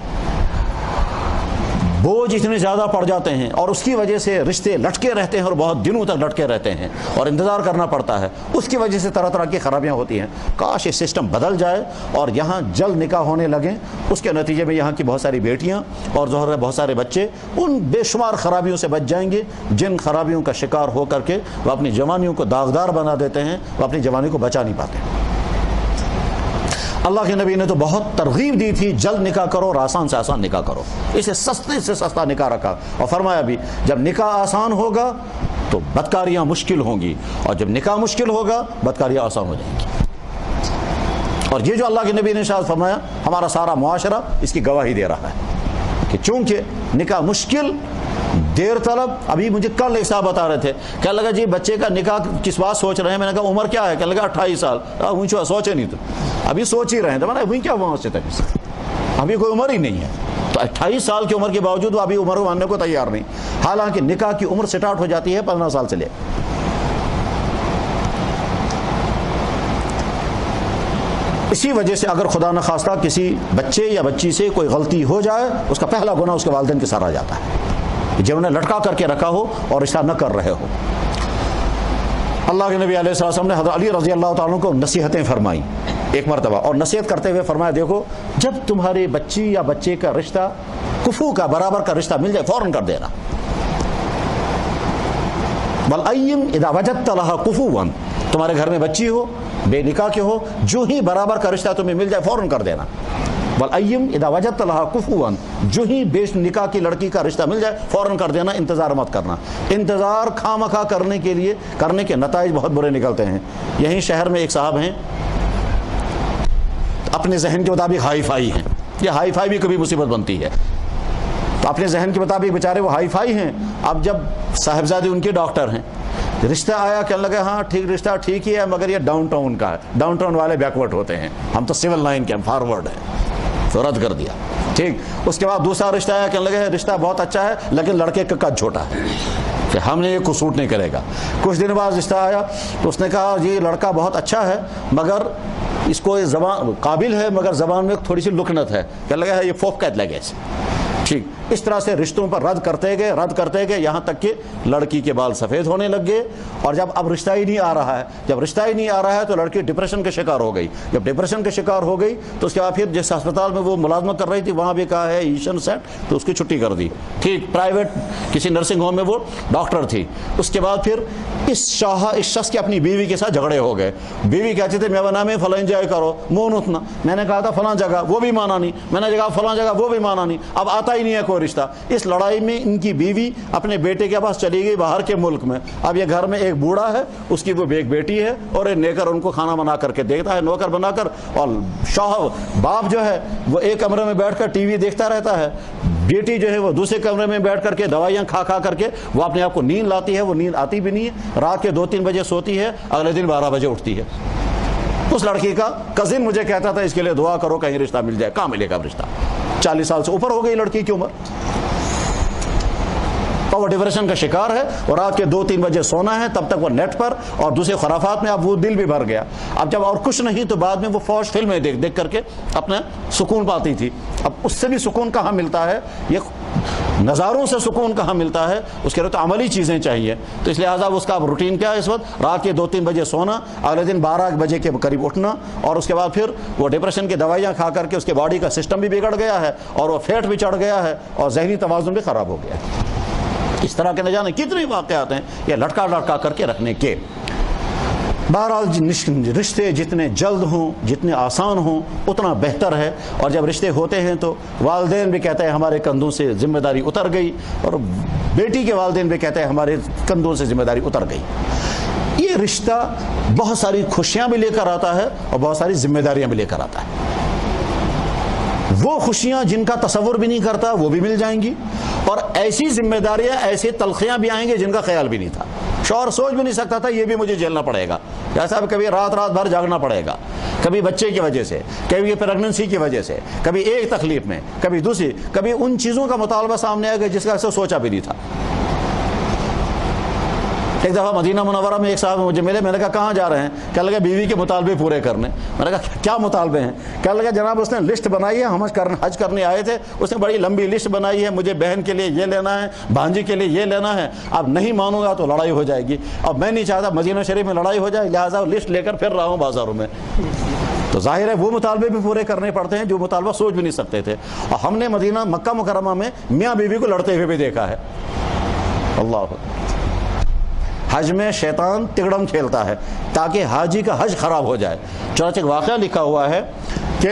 بوجھ اتنے زیادہ پڑ جاتے ہیں اور اس کی وجہ سے رشتے لٹکے رہتے ہیں اور بہت دنوں تک لٹکے رہتے ہیں اور انتظار کرنا پڑتا ہے. اس کی وجہ سے طرح طرح کی خرابیاں ہوتی ہیں. کاش یہ سسٹم بدل جائے اور یہاں جلد نکاح ہونے لگیں. اس کے نتیجے میں یہاں کی بہت ساری بیٹیاں اور ظاہر ہے بہت سارے بچے ان بے شمار خرابیوں سے بچ جائیں گے جن خرابیوں کا شکار ہو کر کے وہ اپنی جوانیوں کو داغدار بنا دیتے ہیں، وہ اپنی جوانی کو بچا نہیں پاتے. اللہ کے نبی نے تو بہت ترغیب دی تھی جلد نکاح کرو اور آسان سے آسان نکاح کرو. اسے سستے سے سستا نکاح رکھا اور فرمایا بھی جب نکاح آسان ہوگا تو بدکاریاں مشکل ہوں گی اور جب نکاح مشکل ہوگا بدکاریاں آسان ہو جائیں گی. اور یہ جو اللہ کے نبی نے ارشاد فرمایا ہمارا سارا معاشرہ اس کی گواہی دے رہا ہے کہ چونکہ نکاح مشکل دیر طلب. ابھی مجھے کل ایک صاحب بتا رہے تھے, کہنے لگا جی بچے کا نکاح کس بات سوچ رہے ہیں. میں نے کہا عمر کیا ہے؟ کہنے لگا 28 سال. مجھے سوچے نہیں تو ابھی سوچ ہی رہے ہیں. تو میں نے ابھی کیا وہاں سے تک ابھی کوئی عمر ہی نہیں ہے. تو 28 سال کی عمر کے باوجود وہ ابھی عمر کو ماننے کو تیار نہیں, حالانکہ نکاح کی عمر سٹارٹ ہو جاتی ہے 15 سال سے لے. اسی وجہ سے اگر خدا نخواستہ کسی بچے یا بچی سے کوئی غلطی ہو جائے, اس کا پہلا گناہ اس کے والدین کے سر آ جاتا ہے, جب انہیں لٹکا کر کے رکھا ہو اور رشتہ نہ کر رہے ہو. اللہ کے نبی علیہ السلام نے حضرت علی رضی اللہ تعالیٰ کو نصیحتیں فرمائیں ایک مرتبہ, اور نصیحت کرتے ہوئے فرمایا دیکھو جب تمہاری بچی یا بچے کا رشتہ کفو کا برابر کا رشتہ مل جائے فوراً کر دینا. وَالْأَيِّمْ إِذَا وَجَدْتَ لَهَا كُفُوًا, تمہارے گھر میں بچی ہو بے نکاح کے ہو, جو ہی برابر کا رشتہ تمہیں مل جائے فوراً کر دینا. وَالْأَيِّمْ إِذَا وَجَدْتَ لَهَا كُفُوًا, جو ہی بے نکاح کی لڑکی کا رشتہ مل جائے فوراً کر دینا, انتظار مت کرنا. انتظار خامخواہ کرنے کے نتائج بہت برے نکلتے ہیں. یہیں شہر میں ایک صاحب ہیں, اپنے ذہن کے مطابق ہائی فائی ہیں. یہ ہائی فائی بھی کبھی مصیبت بنتی ہے. تو اپنے ذہن کے مطابق بیچارے وہ ہائی فائی ہیں. اب جب صاحبزادی ان کے ڈاکٹر ہیں, رشتہ آیا, کہنے لگے ہاں ٹھیک رشتہ ٹھیک ہی ہے مگر یہ ڈاؤن ٹاؤن کا ہے. ڈاؤن ٹاؤن والے بیکورڈ ہوتے ہیں, ہم تو سول لائن کے ہم فارورڈ ہیں, تو رد کر دیا. ٹھیک, اس کے بعد دوسرا رشتہ آیا, کہنے لگے رشتہ بہت اچھا ہے لیکن لڑکے کا قد چھوٹا ہے کہ ہم نے یہ کو سوٹ نہیں کرے گا. کچھ دن بعد رشتہ آیا تو اس نے کہا جی لڑکا بہت اچھا ہے مگر اس کو زبان قابل ہے مگر زبان میں تھوڑی سی لکنت ہے. کہنے لگا یہ فوف قید لگے. ٹھیک, اس طرح سے رشتوں پر رد کرتے گئے یہاں تک کہ لڑکی کے بال سفید ہونے لگ گئے. اور جب اب رشتہ ہی نہیں آ رہا ہے تو لڑکی ڈپریشن کا شکار ہو گئی. جب ڈپریشن کا شکار ہو گئی تو اس کے بعد پھر جس ہسپتال میں وہ ملازمت کر رہی تھی وہاں بھی کہا ہے ایشن سیٹ, تو اس کی چھٹی کر دی. ٹھیک, پرائیویٹ کسی نرسنگ ہوم میں وہ ڈاکٹر تھی. اس کے بعد پھر اس شخص کے اپنی بیوی کے ساتھ جھگڑے ہو گئے. بیوی کہتی تھی میرا نام ہے فلاں جگہ کرو مون اتنا, میں نے کہا تھا فلاں جگہ, وہ بھی مانا نہیں. میں نے کہا فلاں جگہ, وہ بھی مانا نہیں. اب آتا ہی نہیں ہے کوئی رشتہ. اس لڑائی میں ان کی بیوی اپنے بیٹے کے پاس چلی گئی باہر کے ملک میں. اب یہ گھر میں ایک بوڑھا ہے, اس کی وہ ایک بیٹی ہے, اور ایک نیکر ان کو کھانا بنا کر کے دیکھتا ہے, نوکر بنا کر. اور باپ جو ہے وہ ایک کمرے میں بیٹھ کر ٹی وی دیکھتا رہتا ہے, بیٹی جو ہے وہ دوسرے کمرے میں بیٹھ کر کے دوائیاں کھا کر کے وہ اپنے آپ کو نیند لاتی ہے. وہ نیند آتی بھی نہیں ہے, رات کے 2-3 بجے سوتی ہے, اگلے دن 12 بجے اٹھتی ہے. اس لڑکی کا کزن مجھے کہتا تھا اس کے لیے دعا کرو کہیں رشتہ مل جائے. کہاں ملے گا رشتہ؟ 40 سال سے اوپر ہو گئی لڑکی کی عمر, اور وہ ڈپریشن کا شکار ہے, اور رات کے 2-3 بجے سونا ہے, تب تک وہ نیٹ پر اور دوسرے خرافات میں. اب وہ دل بھی بھر گیا. اب جب اور کچھ نہیں تو بعد میں وہ فوج فلمیں دیکھ کر کے اپنا سکون پاتی تھی. اب اس سے بھی سکون کہاں ملتا ہے, یہ نظاروں سے سکون کہاں ملتا ہے, اس کے لیے تو عملی چیزیں چاہیے. تو اس لہٰذا اس کا روٹین کیا ہے اس وقت, رات کے 2-3 بجے سونا, اگلے دن 12 بجے کے قریب اٹھنا, اور اس کے بعد پھر وہ ڈپریشن کی دوائیاں کھا کر کے اس کے باڈی کا سسٹم بھی بگڑ گیا ہے, اور وہ فیٹ بھی چڑھ گیا ہے, اور ذہنی توازن بھی خراب ہو گیا ہے. اس طرح کے نہ جانے کتنے واقعات ہیں یہ لٹکا کر کے رکھنے کے. بہرحال رشتے جتنے جلد ہوں, جتنے آسان ہوں اتنا بہتر ہے. اور جب رشتے ہوتے ہیں تو والدین بھی کہتے ہیں ہمارے کندھوں سے ذمہ داری اتر گئی, اور بیٹی کے والدین بھی کہتے ہیں ہمارے کندھوں سے ذمہ داری اتر گئی. یہ رشتہ بہت ساری خوشیاں بھی لے کر آتا ہے اور بہت ساری ذمہ داریاں بھی لے کر آتا ہے. وہ خوشیاں جن کا تصور بھی نہیں کرتا وہ بھی مل جائیں گی, اور ایسی ذمہ داریاں, ایسی تلخیاں بھی آئیں گی جن کا خیال بھی نہیں تھا. شوہر سوچ بھی نہیں سکتا تھا یہ بھی مجھے جھیلنا پڑے گا. جیسا کبھی رات بھر جاگنا پڑے گا, کبھی بچے کی وجہ سے, کبھی پریگننسی کی وجہ سے, کبھی ایک تکلیف میں, کبھی دوسری, کبھی ان چیزوں کا مطالبہ سامنے آئے گا جس کا اکثر سوچا بھی نہیں تھا. ایک دفعہ مدینہ منورہ میں ایک صاحب مجھے ملے, میں نے کہا کہاں جا رہے ہیں؟ کہنے لگا بیوی کے مطالبے پورے کرنے. میں نے کہا کیا مطالبے ہیں؟ کہنے لگا جناب اس نے لسٹ بنائی ہے, ہم حج کرنے آئے تھے, اس نے بڑی لمبی لسٹ بنائی ہے, مجھے بہن کے لیے یہ لینا ہے, بھانجی کے لیے یہ لینا ہے, اب نہیں مانوں گا تو لڑائی ہو جائے گی, اب میں نہیں چاہتا مدینہ شریف میں لڑائی ہو جائے, لہٰذا لسٹ لے کر پھر رہا ہوں بازاروں میں. تو ظاہر ہے وہ مطالبے بھی پورے کرنے پڑتے ہیں جو مطالبہ سوچ بھی نہیں سکتے تھے. اور ہم نے مکہ مکرمہ میں میاں بیوی کو لڑتے ہوئے بھی دیکھا ہے. اللہ حج میں شیطان تگڑم کھیلتا ہے تاکہ حاجی کا حج خراب ہو جائے. چنانچہ ایک واقعہ لکھا ہوا ہے کہ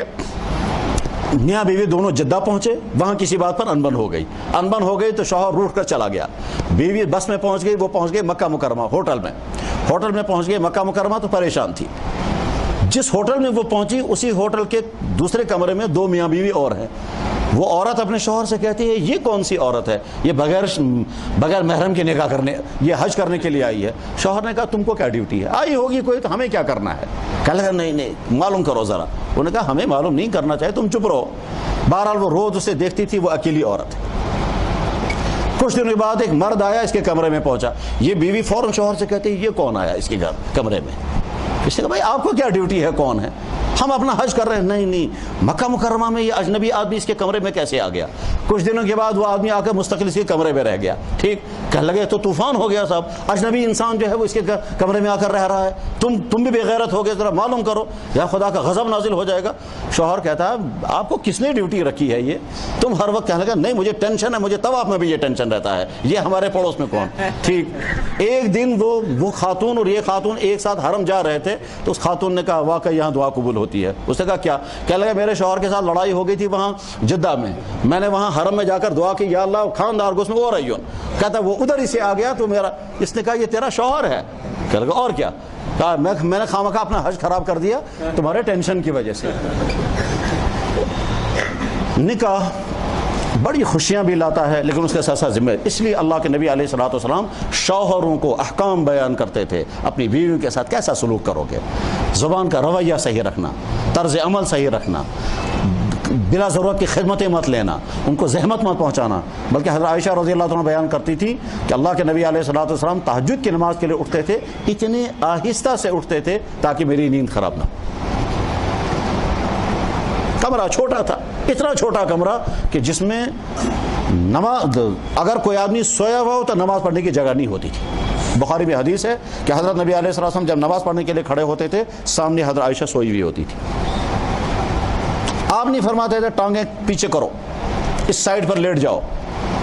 میاں بیوی دونوں جدہ پہنچے, وہاں کسی بات پر انبن ہو گئی تو شوہر روٹ کر چلا گیا. بیوی بس میں پہنچ گئی, وہ پہنچ گئی مکہ مکرمہ ہوٹل میں پہنچ گئی مکہ مکرمہ, تو پریشان تھی. جس ہوٹل میں وہ پہنچی اسی ہوٹل کے دوسرے کمرے میں 2 میاں بیوی اور ہیں. وہ عورت اپنے شوہر سے کہتی ہے یہ کون سی عورت ہے، یہ بغیر محرم کے نکاح کرنے، یہ حج کرنے کے لیے آئی ہے۔ شوہر نے کہا تم کو کیا ڈیوٹی ہے، آئی ہوگی کوئی تو ہمیں کیا کرنا ہے؟ کہنے لگا نہیں معلوم کرو ذرا۔ انہوں نے کہا ہمیں معلوم نہیں کرنا چاہیے، تم چپ رہو۔ بہرحال وہ روز اسے دیکھتی تھی، وہ اکیلی عورت ہے۔ کچھ دنوں کے بعد ایک مرد آیا، اس کے کمرے میں پہنچا۔ یہ بیوی فوراً شوہر سے کہتی ہے یہ کون آیا اس کے کمرے میں؟ اس نے کہا بھائی آپ کو کیا ڈیوٹی ہے، کون ہے؟ ہم اپنا حج کر رہے ہیں۔ نہیں مکہ مکرمہ میں یہ اجنبی آدمی اس کے کمرے میں کیسے آ گیا؟ کچھ دنوں کے بعد وہ آدمی آ کر مستقل اس کے کمرے میں رہ گیا۔ ٹھیک، کہنے لگے تو طوفان ہو گیا صاحب، اجنبی انسان جو ہے وہ اس کے کمرے میں آ کر رہ رہا ہے، تم بھی بے غیرت ہو گئے، ذرا معلوم کرو یا خدا کا غضب نازل ہو جائے گا۔ شوہر کہتا ہے آپ کو کس نے ڈیوٹی رکھی ہے یہ؟ تم ہر وقت کہنے لگا نہیں مجھے ٹینشن ہے، مجھے طواف میں بھی یہ ٹینشن رہتا ہے، یہ ہمارے پڑوس میں کون؟ ٹھیک، ایک دن وہ خاتون اور یہ خاتون ایک ساتھ حرم جا رہے تھے، تو اس خاتون نے کہا واقعی یہاں دعا قبول ہوتی ہے۔ اس نے کہا کیا؟ کہنے لگا میرے شوہر کے ساتھ لڑائی ہو گئی تھی وہاں جدہ میں نے وہاں حرم میں جا کر دعا کی یا اللہ خاندار کو اس میں وہ رہی ہوں۔ کہتا وہ ادھر ہی سے آ گیا تو میرا، اس نے کہا یہ تیرا شوہر ہے؟ کہنے لگا اور کیا؟ کہا میں نے خامخواہ اپنا حج خراب کر دیا تمہارے ٹینشن کی وجہ سے۔ نکاح بڑی خوشیاں بھی لاتا ہے لیکن اس کے ساتھ ساتھ ذمہ، اس لیے اللہ کے نبی علیہ الصلوۃ والسلام شوہروں کو احکام بیان کرتے تھے، اپنی بیویوں کے ساتھ کیسا سلوک کرو گے، زبان کا رویہ صحیح رکھنا، طرز عمل صحیح رکھنا، بلا ضرورت کی خدمتیں مت لینا، ان کو زحمت مت پہنچانا۔ بلکہ حضرت عائشہ رضی اللہ عنہ بیان کرتی تھی کہ اللہ کے نبی علیہ الصلوۃ والسلام تہجد کی نماز کے لیے اٹھتے تھے، اتنے آہستہ سے اٹھتے تھے تاکہ میری نیند خراب نہ ہو۔ کمرہ چھوٹا تھا، اتنا چھوٹا کمرہ کہ جس میں نماز، اگر کوئی آدمی سویا ہوا ہو تو نماز پڑھنے کی جگہ نہیں ہوتی تھی۔ بخاری میں حدیث ہے کہ حضرت نبی علیہ السلام جب نماز پڑھنے کے لیے کھڑے ہوتے تھے سامنے حضرت عائشہ سوئی ہوئی ہوتی تھی۔ آپ نہیں فرماتے تھے ٹانگیں پیچھے کرو، اس سائڈ پر لیٹ جاؤ،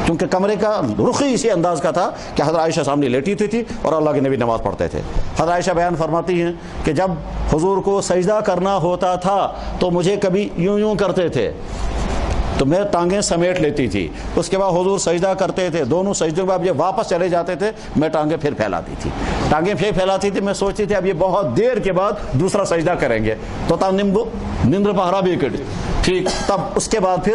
کیونکہ کمرے کا رخ ہی اسی انداز کا تھا کہ حضرت عائشہ سامنے لیٹی تھی اور اللہ کے نبی نماز پڑھتے تھے۔ حضرت عائشہ بیان فرماتی ہیں کہ جب حضور کو سجدہ کرنا ہوتا تھا تو مجھے کبھی یوں کرتے تھے تو میں ٹانگیں سمیٹ لیتی تھی، اس کے بعد حضور سجدہ کرتے تھے، دونوں سجدوں کے بعد جب واپس چلے جاتے تھے میں ٹانگیں پھر پھیلاتی تھی، پھیلاتی تھی۔ میں سوچتی تھی اب یہ بہت دیر کے بعد دوسرا سجدہ کریں گے تو تب نندر پہرا بھی کٹ ٹھیک، تب اس کے بعد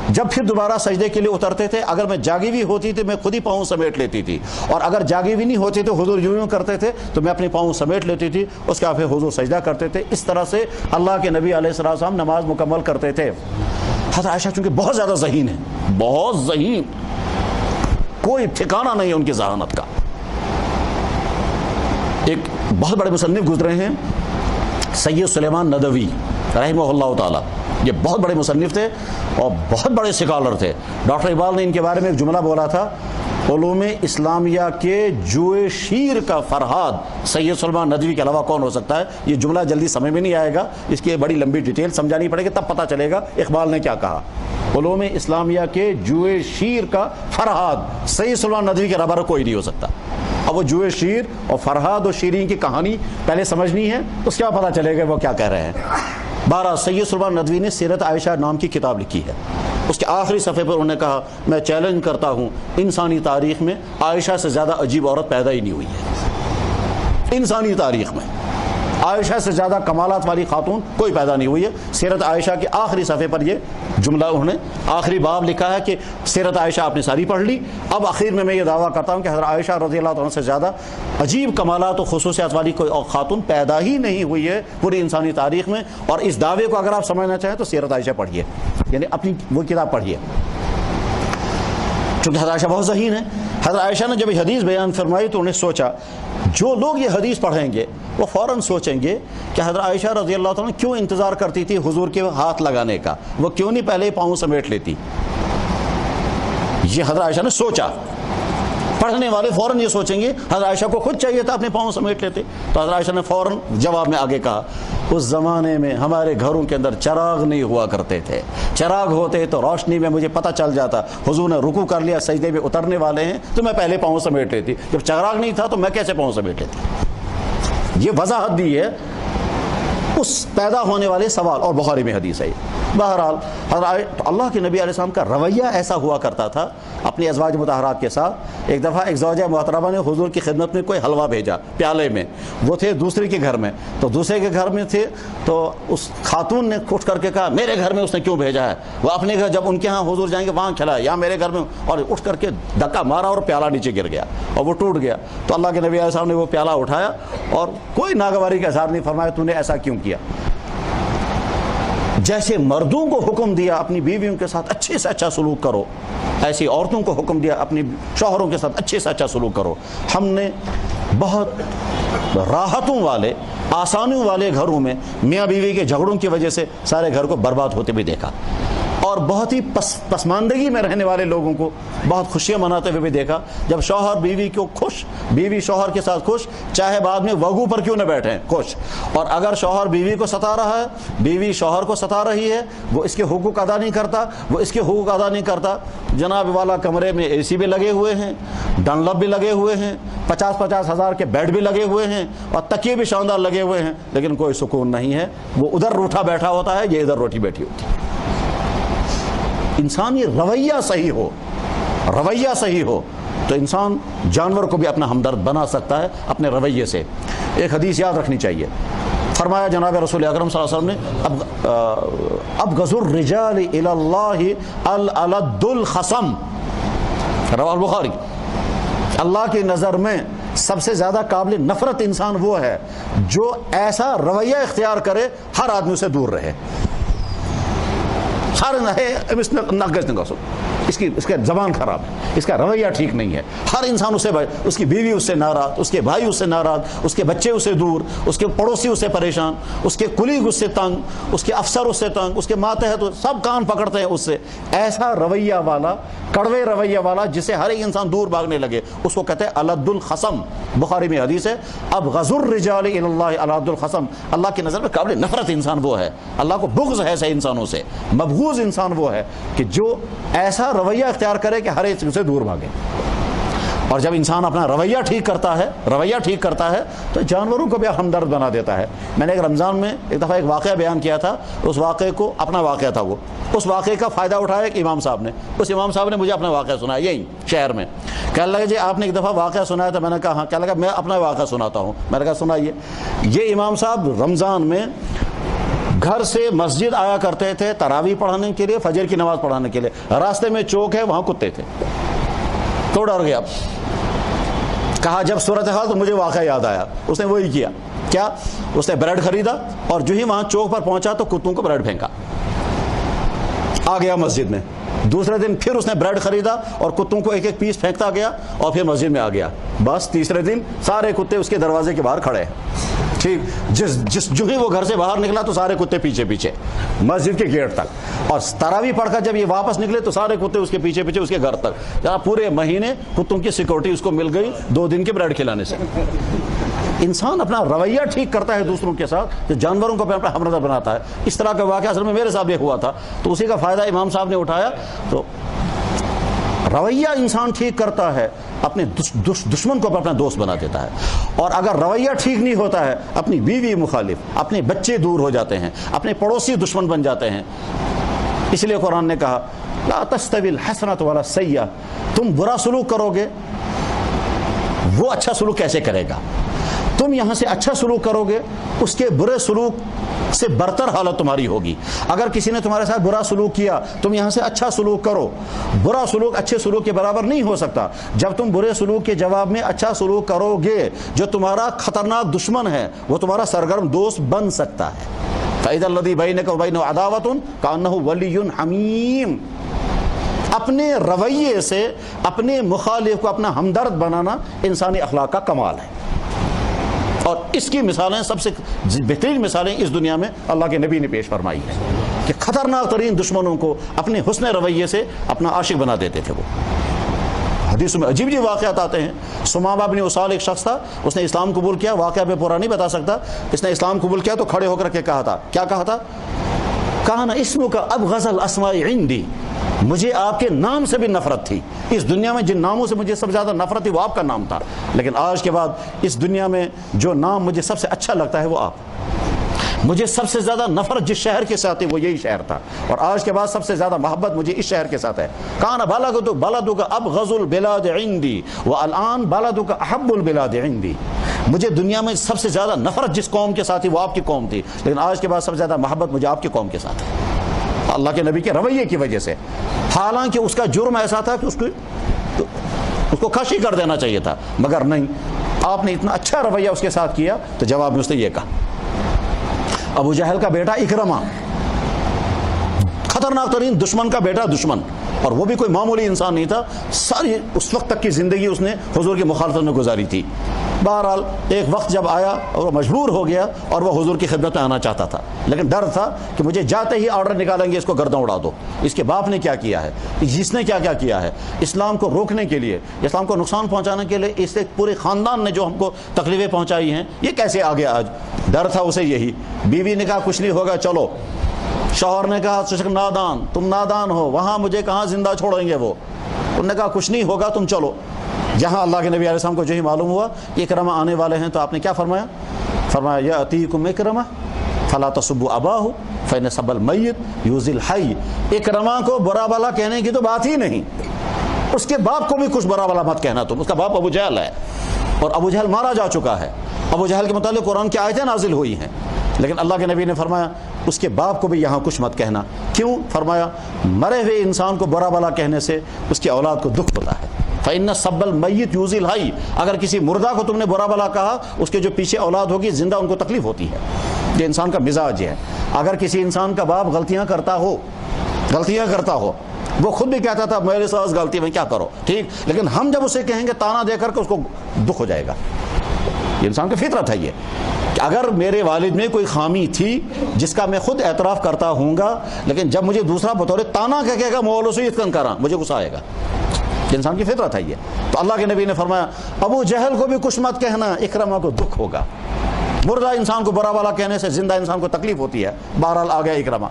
جب پھر دوبارہ سجدے کے لیے اترتے تھے، اگر میں جاگی ہوئی ہوتی تھی میں خود ہی پاؤں سمیٹ لیتی تھی، اور اگر جاگی ہوئی نہیں ہوتی تو حضور یوں کرتے تھے تو میں اپنے پاؤں سمیٹ لیتی تھی، اس کے بعد پھر حضور سجدہ کرتے تھے۔ اس طرح سے اللہ کے نبی علیہ السلام نماز مکمل کرتے تھے۔ حضرت عائشہ چونکہ بہت زیادہ ذہین ہے، بہت ذہین، کوئی ٹھکانہ نہیں ان کی ذہانت کا۔ ایک بہت بڑے مصنف گزرے ہیں سید سلیمان ندوی رحمہ اللہ تعالی، یہ بہت بڑے مصنف تھے اور بہت بڑے سکالر تھے۔ ڈاکٹر اقبال نے ان کے بارے میں ایک جملہ بولا تھا، علوم اسلامیہ کے جوئے شیر کا فرہاد سید سلیمان ندوی کے علاوہ کون ہو سکتا ہے؟ یہ جملہ جلدی سمجھ میں نہیں آئے گا، اس کی بڑی لمبی ڈیٹیل سمجھانی پڑے گی تب پتہ چلے گا اقبال نے کیا کہا۔ علوم اسلامیہ کے جوئے شیر کا فرہاد سید سلیمان ندوی کے برابر کوئی نہیں ہو سکتا۔ اب وہ جوئے شیر اور فرہاد اور شیرین کی کہانی پہلے سمجھنی ہے، اس کے بعد پتہ چلے گا وہ کیا کہہ رہے ہیں۔ 12 سید سلیمان ندوی نے سیرت عائشہ نام کی کتاب لکھی ہے، اس کے آخری صفحے پر انہوں نے کہا میں چیلنج کرتا ہوں انسانی تاریخ میں عائشہ سے زیادہ عجیب عورت پیدا ہی نہیں ہوئی ہے، انسانی تاریخ میں عائشہ سے زیادہ کمالات والی خاتون کوئی پیدا نہیں ہوئی ہے۔ سیرت عائشہ کے آخری صفحے پر یہ جملہ انہوں نے آخری باب لکھا ہے کہ سیرت عائشہ آپ نے ساری پڑھ لی، اب اخیر میں یہ دعویٰ کرتا ہوں کہ حضرت عائشہ رضی اللہ عنہ سے زیادہ عجیب کمالات و خصوصیات والی کوئی خاتون پیدا ہی نہیں ہوئی ہے پوری انسانی تاریخ میں۔ اور اس دعوے کو اگر آپ سمجھنا چاہیں تو سیرت عائشہ پڑھیے، یعنی اپنی وہ کتاب پڑھیے، چونکہ حضرت عائشہ بہت ذہین ہے۔ حضرت عائشہ نے جب یہ حدیث بیان فرمائی تو انہیں سوچا، جو لوگ یہ حدیث پڑھیں گے وہ فوراً سوچیں گے کہ حضرت عائشہ رضی اللہ عنہ کیوں انتظار کرتی تھی حضور کے ہاتھ لگانے کا، وہ کیوں نہیں پہلے پاؤں سمیٹ لیتی۔ یہ حضرت عائشہ نے سوچا، پڑھنے والے فوراً یہ سوچیں گے حضرت عائشہ کو خود چاہیے تھا اپنے پاؤں سمیٹ لیتے، تو حضرت عائشہ نے فوراً جواب میں آگے کہا اس زمانے میں ہمارے گھروں کے اندر چراغ نہیں ہوا کرتے تھے، چراغ ہوتے تو روشنی میں مجھے پتہ چل جاتا حضور نے رکوع کر لیا، سجدے میں اترنے والے ہیں، تو میں پہلے پاؤں سمیٹ لیتی، جب چراغ نہیں تھا تو میں کیسے پاؤں سمیٹ لیتی۔ یہ وضاحت دی ہے اس پیدا ہونے والے سوال، اور بخاری میں حدیث ہے۔ بہرحال اللہ کے نبی علیہ السلام کا رویہ ایسا ہوا کرتا تھا اپنی ازواج مطہرات کے ساتھ۔ ایک دفعہ ایک زوجہ محترمہ نے حضور کی خدمت میں کوئی حلوہ بھیجا پیالے میں، وہ تھے دوسرے کے گھر میں، تو دوسرے کے گھر میں تھے، تو اس خاتون نے اٹھ کر کے کہا میرے گھر میں اس نے کیوں بھیجا ہے؟ وہ اپنے گھر جب ان کے ہاں حضور جائیں گے وہاں کھلائے، یا میرے گھر میں، اور اٹھ کر کے دھکا مارا اور پیالہ نیچے گر گیا اور وہ ٹوٹ گیا۔ تو اللہ کے نبی علیہ السلام نے وہ پیالہ اٹھایا اور کوئی ناگواری کا اظہار نہیں فرمایا تو نے ایسا کیوں کیا؟ جیسے مردوں کو حکم دیا اپنی بیویوں کے ساتھ اچھے سے اچھا سلوک کرو، ایسی عورتوں کو حکم دیا اپنی شوہروں کے ساتھ اچھے سے اچھا سلوک کرو۔ ہم نے بہت راحتوں والے، آسانیوں والے گھروں میں میاں بیوی کے جھگڑوں کی وجہ سے سارے گھر کو برباد ہوتے بھی دیکھا، اور بہت ہی پسماندگی میں رہنے والے لوگوں کو بہت خوشیاں مناتے ہوئے بھی دیکھا۔ جب شوہر بیوی کو خوش، بیوی شوہر کے ساتھ خوش، چاہے بعد میں وضو پر کیوں نہ بیٹھیں، خوش۔ اور اگر شوہر بیوی کو ستا رہا ہے، بیوی شوہر کو ستا رہی ہے، وہ اس کے حقوق ادا نہیں کرتا، وہ اس کے حقوق ادا نہیں کرتا، جناب والا کمرے میں اے سی بھی لگے ہوئے ہیں، ڈنلپ بھی لگے ہوئے ہیں، 50-50 ہزار کے بیڈ بھی لگے ہوئے ہیں، اور تکیے بھی شاندار لگے ہوئے ہیں، لیکن کوئی سکون نہیں ہے۔ وہ ادھر روٹھا بیٹھا ہوتا ہے، یہ ادھر روٹی بیٹھی ہوتی ہے۔ انسانی رویہ صحیح ہو، رویہ صحیح ہو تو انسان جانور کو بھی اپنا ہمدرد بنا سکتا ہے اپنے رویے سے۔ ایک حدیث یاد رکھنی چاہیے، فرمایا جناب رسول اکرم صلی اللہ علیہ وسلم نے ابغض الرجال الی اللہ الالد الخصم، رواه البخاری۔ اللہ کی نظر میں سب سے زیادہ قابل نفرت انسان وہ ہے جو ایسا رویہ اختیار کرے ہر آدمی سے دور رہے، اس کا زبان خراب ہے، اس کا رویہ ٹھیک نہیں ہے، ہر انسان اسے، اس کی بیوی اس سے ناراض، اس کے بھائی اس سے ناراض، اس کے بچے اس سے دور، اس کے پڑوسی اس سے پریشان، اس کے کلیگ اس سے تنگ، اس کے افسر اس سے تنگ، اس کے ماتحت سب کان پکڑتے ہیں اس سے۔ ایسا رویہ والا، کڑوے رویہ والا جسے ہر ایک انسان دور بھاگنے لگے، اس کو کہتے ہیں الد الخصم۔ بخاری میں حدیث ہے ابغض الرجال الی اللہ الد الخصم۔ اللہ کی نظر میں قابل نفرت انسان وہ ہے، اللہ کو بغض ہے ایسے انسانوں سے، مبغوض انسان وہ ہے کہ جو ایسا رویہ اختیار کرے کہ ہر ایک سے دور بھاگے۔ اور جب انسان اپنا رویہ ٹھیک کرتا ہے تو جانوروں کو بھی ہمدرد بنا دیتا ہے۔ میں نے ایک رمضان میں ایک دفعہ ایک واقعہ بیان کیا تھا، اس واقعے کو، اپنا واقعہ تھا وہ، اس واقعے کا فائدہ اٹھایا ایک امام صاحب نے، اس امام صاحب نے مجھے اپنا واقعہ سنایا یہی شہر میں۔ کہنے لگا جی آپ نے ایک دفعہ واقعہ سنایا تھا، میں نے کہا ہاں۔ کہنے لگا میں اپنا واقعہ سناتا ہوں، میں نے کہا سنائیے۔ یہ امام صاحب رمضان میں گھر سے مسجد آیا کرتے تھے تراویح پڑھانے کے لیے، فجر کی نماز پڑھانے کے لیے، راستے میں چوک ہے وہاں کتے تھے، تو ڈر گیا۔ کہا جب صورتحال تو مجھے واقعہ یاد آیا، اس نے وہی کیا، کیا؟ اس نے بریڈ خریدا اور جو ہی وہاں چوک پر پہنچا تو کتوں کو بریڈ پھینکا، آ گیا مسجد میں۔ دوسرے دن پھر اس نے بریڈ خریدا اور کتوں کو ایک ایک پیس پھینکتا گیا اور پھر مسجد میں آ گیا۔ بس تیسرے دن سارے کتے اس کے دروازے کے باہر کھڑے ہیں، ٹھیک، جو ہی وہ گھر سے باہر نکلا تو سارے کتے پیچھے پیچھے مسجد کے گیٹ تک، اور تراویح پڑھ کر جب یہ واپس نکلے تو سارے کتے اس کے پیچھے پیچھے اس کے گھر تک۔ جہاں پورے مہینے کتوں کی سیکورٹی اس کو مل گئی 2 دن کے بریڈ کھلانے سے۔ انسان اپنا رویہ ٹھیک کرتا ہے دوسروں کے ساتھ تو جانوروں کو اپنا ہمدرد بناتا ہے۔ اس طرح کا واقعہ اصل میں میرے ساتھ بھی ہوا تھا، تو اسی کا فائدہ امام صاحب نے اٹھایا۔ تو رویہ انسان ٹھیک کرتا ہے، اپنے دشمن کو اپنا دوست بنا دیتا ہے، اور اگر رویہ ٹھیک نہیں ہوتا ہے اپنی بیوی مخالف، اپنے بچے دور ہو جاتے ہیں، اپنے پڑوسی دشمن بن جاتے ہیں۔ اس لیے قرآن نے کہا لا تستوی الحسنۃ ولا السیئۃ، تم برا سلوک کرو گے وہ اچھا سلوک کیسے کرے گا؟ تم یہاں سے اچھا سلوک کرو گے اس کے برے سلوک سے برتر حالت تمہاری ہوگی۔ اگر کسی نے تمہارے ساتھ برا سلوک کیا تم یہاں سے اچھا سلوک کرو، برا سلوک اچھے سلوک کے برابر نہیں ہو سکتا۔ جب تم برے سلوک کے جواب میں اچھا سلوک کرو گے، جو تمہارا خطرناک دشمن ہے وہ تمہارا سرگرم دوست بن سکتا ہے۔ فَإِذَا الَّذِي بَيْنَكَ وَبَيْنَهُ عَدَاوَةٌ كَأَنَّهُ وَلِيٌّ حَمِيمٌ۔ اپنے رویے سے اپنے مخالف کو اپنا ہمدرد بنانا انسانی اخلاق کا کمال ہے، اور اس کی مثالیں سب سے بہترین مثالیں اس دنیا میں اللہ کے نبی نے پیش فرمائی ہے کہ خطرناک ترین دشمنوں کو اپنے حسن رویے سے اپنا عاشق بنا دیتے تھے۔ وہ حدیثوں میں عجیب عجیب واقعات آتے ہیں۔ سمامہ بن اسال ایک شخص تھا، اس نے اسلام قبول کیا، واقعہ میں پورا نہیں بتا سکتا۔ اس نے اسلام قبول کیا تو کھڑے ہو کر کے کہا تھا، کیا کہا تھا؟ کان اسمک ابغض الاسماء عندی، مجھے آپ کے نام سے بھی نفرت تھی۔ اس دنیا میں جن ناموں سے مجھے سب سے زیادہ نفرت تھی وہ آپ کا نام تھا، لیکن آج کے بعد اس دنیا میں جو نام مجھے سب سے اچھا لگتا ہے وہ آپ۔ مجھے سب سے زیادہ نفرت جس شہر کے ساتھ ہے وہ یہی شہر تھا، اور آج کے بعد سب سے زیادہ محبت مجھے اس شہر کے ساتھ ہے۔ کان بلدک ابغض البلاد عندی والآن بلدک احب البلاد عندی۔ مجھے دنیا میں سب سے زیادہ نفرت جس قوم کے ساتھ تھی وہ آپ کی قوم تھی، لیکن آج کے بعد سب سے زیادہ محبت مجھے آپ کی قوم کے ساتھ ہے، اللہ کے نبی کے رویے کی وجہ سے۔ حالانکہ اس کا جرم ایسا تھا کہ اس کو کھشی کر دینا چاہیے تھا، مگر نہیں، آپ نے اتنا اچھا رویہ اس کے ساتھ کیا تو جواب میں اس نے یہ کہا۔ ابو جہل کا بیٹا اکرمہ، خطرناک ترین دشمن کا بیٹا، دشمن، اور وہ بھی کوئی معمولی انسان نہیں تھا، ساری اس وقت تک کی زندگی اس نے حضور کی مخالفت میں گزاری تھی۔ بہرحال ایک وقت جب آیا اور وہ مجبور ہو گیا اور وہ حضور کی خدمت میں آنا چاہتا تھا، لیکن ڈر تھا کہ مجھے جاتے ہی آرڈر نکالیں گے اس کو گردن اڑا دو۔ اس کے باپ نے کیا کیا ہے، جس نے کیا کیا کیا ہے اسلام کو روکنے کے لیے، اسلام کو نقصان پہنچانے کے لیے، اس ایک پورے خاندان نے جو ہم کو تکلیفیں پہنچائی ہیں، یہ کیسے آ گیا آج؟ ڈر تھا اسے یہی۔ بیوی نے کہا کچھ نہیں ہوگا چلو، شوہر نے کہا نادان، تم نادان ہو، وہاں مجھے کہاں زندہ چھوڑیں گے وہ، انہوں نے کہا کچھ نہیں ہوگا تم چلو۔ جہاں اللہ کے نبی علیہ السلام کو جو ہی معلوم ہوا کہ اکرمہ آنے والے ہیں تو آپ نے کیا فرمایا؟ فرمایا یاتیکم اکرمہ فلا تسبوا اباہ فإن سب المیت یؤذی الحی۔ اکرمہ کو برا بھلا کہنے کی تو بات ہی نہیں، اس کے باپ کو بھی کچھ برا بھلا مت کہنا تم، اس کا باپ ابو جہل ہے اور ابو جہل مارا جا چکا ہے۔ ابو جہل کے متعلق قرآن کی آیتیں نازل ہوئی ہیں، لیکن اللہ کے نبی نے فرمایا اس کے باپ کو بھی یہاں کچھ مت کہنا۔ کیوں؟ فرمایا مرے ہوئے انسان کو برا بھلا کہنے سے اس کی اولاد کو دکھ ہوتا ہے۔ فإن سب المیت یؤذی الحی، اگر کسی مردہ کو تم نے برا بھلا کہا اس کے جو پیچھے اولاد ہوگی زندہ ان کو تکلیف ہوتی ہے، یہ انسان کا مزاج ہے۔ اگر کسی انسان کا باپ غلطیاں کرتا ہو، وہ خود بھی کہتا تھا میرے ساتھ غلطی میں کیا کرو، ٹھیک، لیکن ہم جب اسے کہیں گے تانا دے کر کے اس کو دکھ ہو جائے گا۔ یہ انسان کی فطرت ہے یہ کہ اگر میرے والد میں کوئی خامی تھی جس کا میں خود اعتراف کرتا ہوں گا، لیکن جب مجھے دوسرا بطور تانا کہے گا مولو سے اتقن کرا، مجھے غصہ آئے گا۔ انسان کی فطرت ہے یہ۔ تو اللہ کے نبی نے فرمایا ابو جہل کو بھی کچھ مت کہنا، اکرمہ کو دکھ ہوگا۔ مردہ انسان کو برا بھلا کہنے سے زندہ انسان کو تکلیف ہوتی ہے۔ بہرحال آ گیا اکرمہ،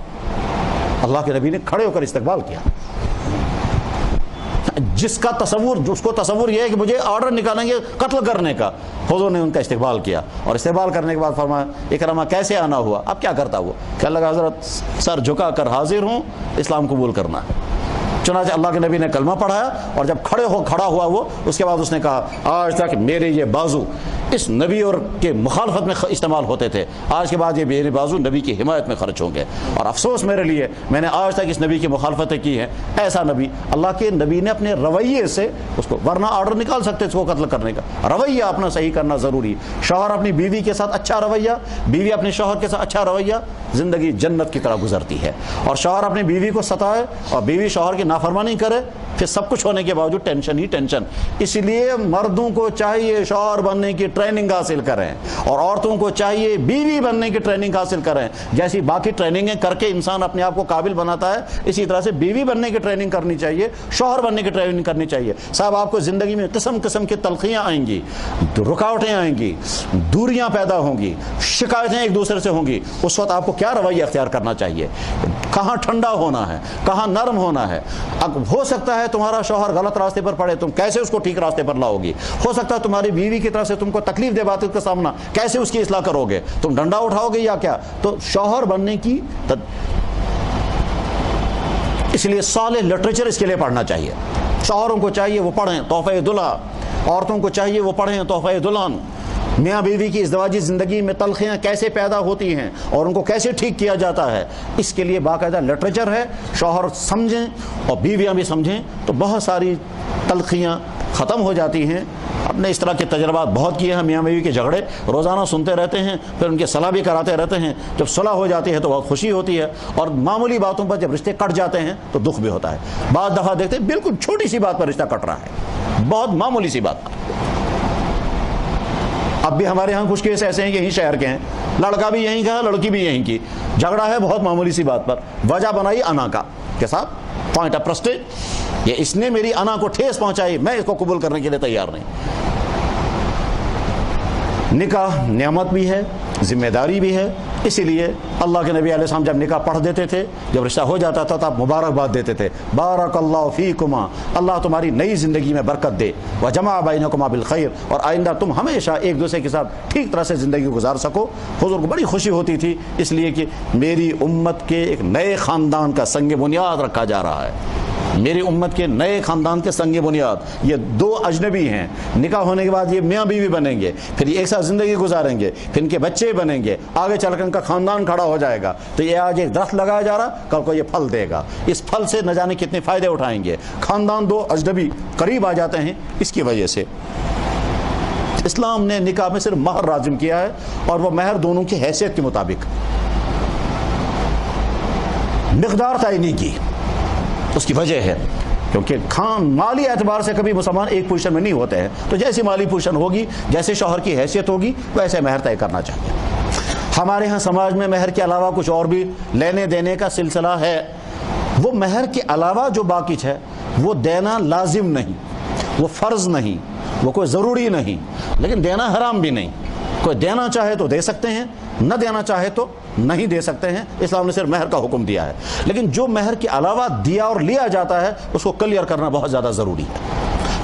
اللہ کے نبی نے کھڑے ہو کر استقبال کیا۔ جس کا تصور، اس کو تصور یہ ہے کہ مجھے آرڈر نکالیں گے قتل کرنے کا، حضور نے ان کا استقبال کیا، اور استقبال کرنے کے بعد فرمایا اکرمہ کیسے آنا ہوا، اب کیا کرتا ہوا؟ کہنے لگا حضرت سر جھکا کر حاضر ہوں، اسلام قبول کرنا ہے۔ چنانچہ اللہ کے نبی نے کلمہ پڑھایا، اور جب کھڑا ہوا وہ، اس کے بعد اس نے کہا آج تک میرے یہ بازو اس نبی اور کے مخالفت میں استعمال ہوتے تھے، آج کے بعد یہ میرے بازو نبی کی حمایت میں خرچ ہوں گے، اور افسوس میرے لیے میں نے آج تک اس نبی کی مخالفتیں کی ہیں۔ ایسا نبی، اللہ کے نبی نے اپنے رویے سے اس کو، ورنہ آرڈر نکال سکتے اس کو قتل کرنے کا، رویہ اپنا صحیح کرنا ضروری۔ شوہر اپنی بیوی کے ساتھ اچھا رویہ، بیوی اپنے شوہر کے ساتھ اچھا رویہ، زندگی جنت کی طرح گزرتی ہے۔ اور شوہر اپنی بیوی کو ستائے اور بیوی شوہر کی نافرمانی کرے، پھر سب کچھ ہونے کے باوجود ٹینشن ہی ٹینشن۔ اس لیے مردوں کو چاہیے شوہر بننے کی ٹریننگ حاصل کریں، اور عورتوں کو چاہیے بیوی بننے کی ٹریننگ حاصل کریں۔ جیسی باقی ٹریننگیں کر کے انسان اپنے آپ کو قابل بناتا ہے، اسی طرح سے بیوی بننے کی ٹریننگ کرنی چاہیے، شوہر بننے کی ٹریننگ کرنی چاہیے۔ صاحب آپ کو زندگی میں قسم قسم کی تلخیاں آئیں گی، رکاوٹیں آئیں گی، دوریاں پیدا ہوں گی، شکایتیں ایک دوسرے سے ہوں گی، اس وقت آپ کو کیا رویہ اختیار کرنا چاہیے؟ کہاں ٹھنڈا ہونا ہے، کہاں نرم ہونا ہے۔ اب ہو سکتا ہے تمہارا شوہر غلط راستے پر پڑے، تم کیسے اس کو ٹھیک راستے پر لاؤ گی؟ ہو سکتا ہے تمہاری بیوی کی طرف سے تم کو تکلیف دے باتوں کا سامنا، کیسے اس کی اصلاح کرو گے؟ تم ڈنڈا اٹھاؤ گے یا کیا؟ تو شوہر بننے کی اس لیے صالح لٹریچر اس کے لیے پڑھنا چاہیے۔ شوہروں کو چاہیے وہ پڑھیں تحفہ دلہا، عورتوں کو چاہیے وہ پڑھیں تحفہ دلہن۔ میاں بیوی کی ازدواجی زندگی میں تلخیاں کیسے پیدا ہوتی ہیں اور ان کو کیسے ٹھیک کیا جاتا ہے، اس کے لیے باقاعدہ لٹریچر ہے۔ شوہر سمجھیں اور بیویاں بھی سمجھیں تو بہت ساری تلخیاں ختم ہو جاتی ہیں۔ اپنے اس طرح کے تجربات بہت کیے ہیں، میاں بیوی کے جھگڑے روزانہ سنتے رہتے ہیں، پھر ان کی صلاح بھی کراتے رہتے ہیں۔ جب صلاح ہو جاتی ہے تو بہت خوشی ہوتی ہے، اور معمولی باتوں پر جب رشتے کٹ جاتے ہیں تو دکھ بھی ہوتا ہے۔ بعض دفعہ دیکھتے ہیں بالکل چھوٹی سی بات پر رشتہ کٹ رہا ہے، بہت معمولی سی بات پر۔ اب بھی ہمارے ہاں کچھ کیس ایسے ہیں کہ یہیں شہر کے ہیں، لڑکا بھی یہیں کا ہے، لڑکی بھی یہیں کی، جھگڑا ہے بہت معمولی سی بات پر، وجہ بنائی انا کا کے ساتھ، پوائنٹ آف پرسٹیج، یہ اس نے میری انا کو ٹھیس پہنچائی، میں اس کو قبول کرنے کے لیے تیار نہیں۔ نکاح نعمت بھی ہے، ذمہ داری بھی ہے، اسی لیے اللہ کے نبی علیہ السلام جب نکاح پڑھ دیتے تھے، جب رشتہ ہو جاتا تھا تو آپ مبارکباد دیتے تھے، بارک اللہ فیکما، اللہ تمہاری نئی زندگی میں برکت دے، وجمع بینکما بالخیر، اور آئندہ تم ہمیشہ ایک دوسرے کے ساتھ ٹھیک طرح سے زندگی گزار سکو۔ حضور کو بڑی خوشی ہوتی تھی، اس لیے کہ میری امت کے ایک نئے خاندان کا سنگ بنیاد رکھا جا رہا ہے، میری امت کے نئے خاندان کے سنگ بنیاد۔ یہ دو اجنبی ہیں، نکاح ہونے کے بعد یہ میاں بیوی بنیں گے، پھر یہ ایک ساتھ زندگی گزاریں گے، پھر ان کے بچے بنیں گے، آگے چل کر ان کا خاندان کھڑا ہو جائے گا۔ تو یہ آج ایک درخت لگایا جا رہا، کل کو یہ پھل دے گا، اس پھل سے نہ جانے کتنے فائدے اٹھائیں گے۔ خاندان دو اجنبی قریب آ جاتے ہیں، اس کی وجہ سے اسلام نے نکاح میں صرف مہر لازم کیا ہے، اور وہ مہر دونوں کی حیثیت کے مطابق، مقدار تعین نہیں کی۔ اس کی وجہ ہے کیونکہ مالی اعتبار سے کبھی مسلمان ایک پوزیشن میں نہیں ہوتے ہیں، تو جیسی مالی پوزیشن ہوگی، جیسے شوہر کی حیثیت ہوگی، ویسے مہر طے کرنا چاہیے۔ ہمارے ہاں سماج میں مہر کے علاوہ کچھ اور بھی لینے دینے کا سلسلہ ہے، وہ مہر کے علاوہ جو باقی ہے وہ دینا لازم نہیں، وہ فرض نہیں، وہ کوئی ضروری نہیں، لیکن دینا حرام بھی نہیں۔ کوئی دینا چاہے تو دے سکتے ہیں، نہ دینا چاہے تو نہیں دے سکتے ہیں، اسلام نے صرف مہر کا حکم دیا ہے۔ لیکن جو مہر کے علاوہ دیا اور لیا جاتا ہے اس کو کلیئر کرنا بہت زیادہ ضروری ہے،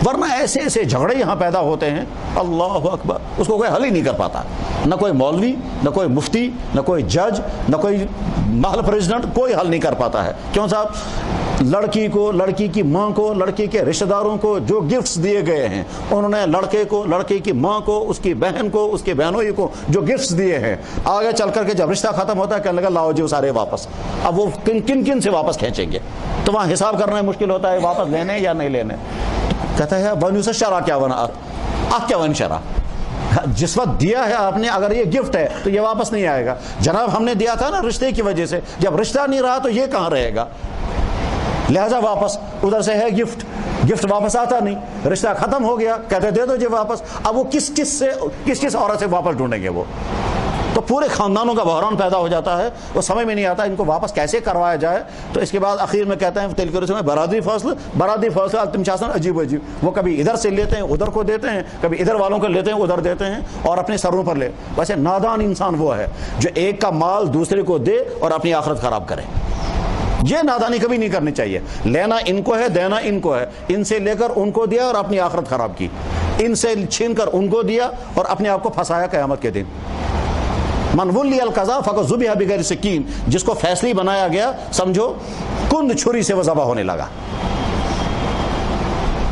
ورنہ ایسے ایسے جھگڑے یہاں پیدا ہوتے ہیں، اللہ اکبر، اس کو کوئی حل ہی نہیں کر پاتا، نہ کوئی مولوی، نہ کوئی مفتی، نہ کوئی جج، نہ کوئی محل پریزیڈنٹ، کوئی حل نہیں کر پاتا ہے۔ کیوں صاحب؟ لڑکی کو، لڑکی کی ماں کو، لڑکی کے رشتہ داروں کو جو گفٹس دیے گئے ہیں، انہوں نے لڑکے کو، لڑکی کی ماں کو، اس کی بہن کو، اس کے بہنوئی کو جو گفٹس دیے ہیں، آگے چل کر کے جب رشتہ ختم ہوتا ہے کہنے لگا لاؤ جی وہ سارے واپس۔ اب وہ کن سے واپس کھینچیں گے؟ تو وہاں حساب کرنا مشکل ہوتا ہے، واپس لینے یا نہیں لینے۔ کہتا ہے بنو سے شرع کیا بنا آپ کیا بن شرع، جس وقت دیا ہے آپ نے، اگر یہ گفٹ ہے تو یہ واپس نہیں آئے گا۔ جناب ہم نے دیا تھا نا رشتے کی وجہ سے، جب رشتہ نہیں رہا تو یہ کہاں رہے گا؟ لہذا واپس، ادھر سے ہے گفٹ، گفٹ واپس آتا نہیں، رشتہ ختم ہو گیا، کہتے دے دو جی واپس۔ اب وہ کس عورت سے واپس ڈھونڈیں گے؟ وہ تو پورے خاندانوں کا بحران پیدا ہو جاتا ہے، وہ سمجھ میں نہیں آتا ان کو واپس کیسے کروایا جائے۔ تو اس کے بعد اخیر میں کہتے ہیں تلک رسم میں برادری فاصلہ التمشاسن عجیب وہ کبھی ادھر سے لیتے ہیں ادھر کو دیتے ہیں، کبھی ادھر والوں کو لیتے ہیں ادھر دیتے ہیں، اور اپنے سروں پر لے۔ ویسے نادان انسان وہ ہے جو ایک کا مال دوسرے کو دے اور اپنی آخرت خراب کرے، یہ نادانی کبھی نہیں کرنی چاہیے۔ لینا ان کو ہے، دینا ان کو ہے، ان سے لے کر ان کو دیا اور اپنی آخرت خراب کی، ان سے چھین کر ان کو دیا اور اپنے آپ کو پھنسایا قیامت کے دن۔ من ولی القضاء فقد ذبح بغیر سکین، جس کو فیصلی بنایا گیا سمجھو کند چھری سے وہ ذبح ہونے لگا،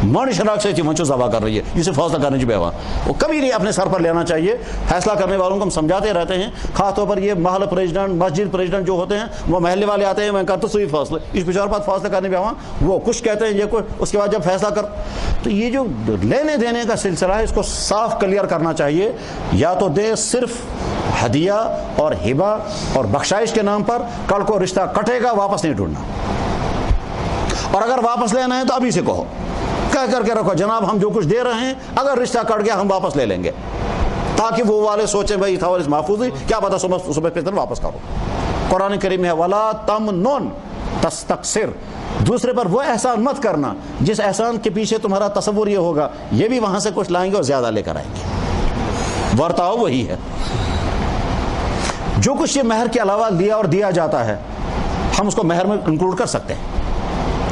مانی شراک سے چمچو ذبح کر رہی ہے، جسے فیصلہ کرنے کی بیوا وہ کبھی نہیں اپنے سر پر لینا چاہیے۔ فیصلہ کرنے والوں کو ہم سمجھاتے رہتے ہیں، خاص طور پر یہ محل پریزیڈنٹ، مسجد پریزیڈنٹ جو ہوتے ہیں، وہ محلے والے آتے ہیں، میں کرتا سوئی فیصلہ، اس بیچارے پاس فیصلہ کرنے بیوا وہ کچھ کہتے ہیں، یہ کوئی، اس کے بعد جب فیصلہ کر، تو یہ جو لینے دینے کا سلسلہ ہے اس کو صاف کلیئر کرنا چاہیے۔ یا تو دے صرف ہدیہ اور ہبہ اور بخشائش کے نام پر، کل کو رشتہ کٹے گا، واپس نہیں ڈھونڈنا، اور اگر واپس لینا ہے تو ابھی سے کہو، کہہ کر کے رکھو جناب ہم جو کچھ دے رہے ہیں اگر رشتہ کٹ گیا ہم واپس لے لیں گے، تاکہ وہ والے سوچیں بھائی تھا محفوظ ہی، کیا پتا صبح پھر واپس کرو۔ قرآن کریم میں ہے وَلَا تَمْنُنْ تَسْتَكْثِرْ، دوسرے پر وہ احسان مت کرنا جس احسان کے پیچھے تمہارا تصور یہ ہوگا یہ بھی وہاں سے کچھ لائیں گے اور زیادہ لے کر آئیں گے۔ ورتاؤ وہی ہے، جو کچھ یہ مہر کے علاوہ لیا اور دیا جاتا ہے ہم اس کو مہر میں انکلوڈ کر سکتے ہیں،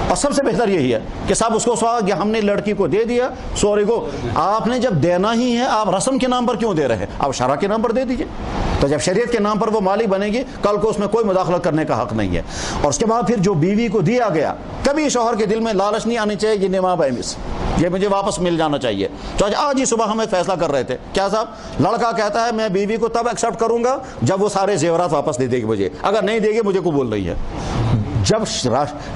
اور سب سے بہتر یہی ہے کہ صاحب اس کو سوال کہ ہم نے لڑکی کو دے دیا، سوری کو آپ نے جب دینا ہی ہے آپ رسم کے نام پر کیوں دے رہے ہیں؟ آپ شرع کے نام پر دے دیجئے، تو جب شریعت کے نام پر وہ مالی بنے گی کل کو اس میں کوئی مداخلت کرنے کا حق نہیں ہے۔ اور اس کے بعد پھر جو بیوی کو دیا گیا، کبھی شوہر کے دل میں لالچ نہیں آنی چاہیے یہ نما بیمس، یہ مجھے واپس مل جانا چاہیے۔ تو آج ہی صبح ہم ایک فیصلہ کر رہے تھے، کیا صاحب لڑکا کہتا ہے میں بیوی کو تب ایکسیپٹ کروں گا جب وہ سارے زیورات واپس دے دے گی مجھے، اگر نہیں دے گی مجھے کو بول رہی ہے۔ جب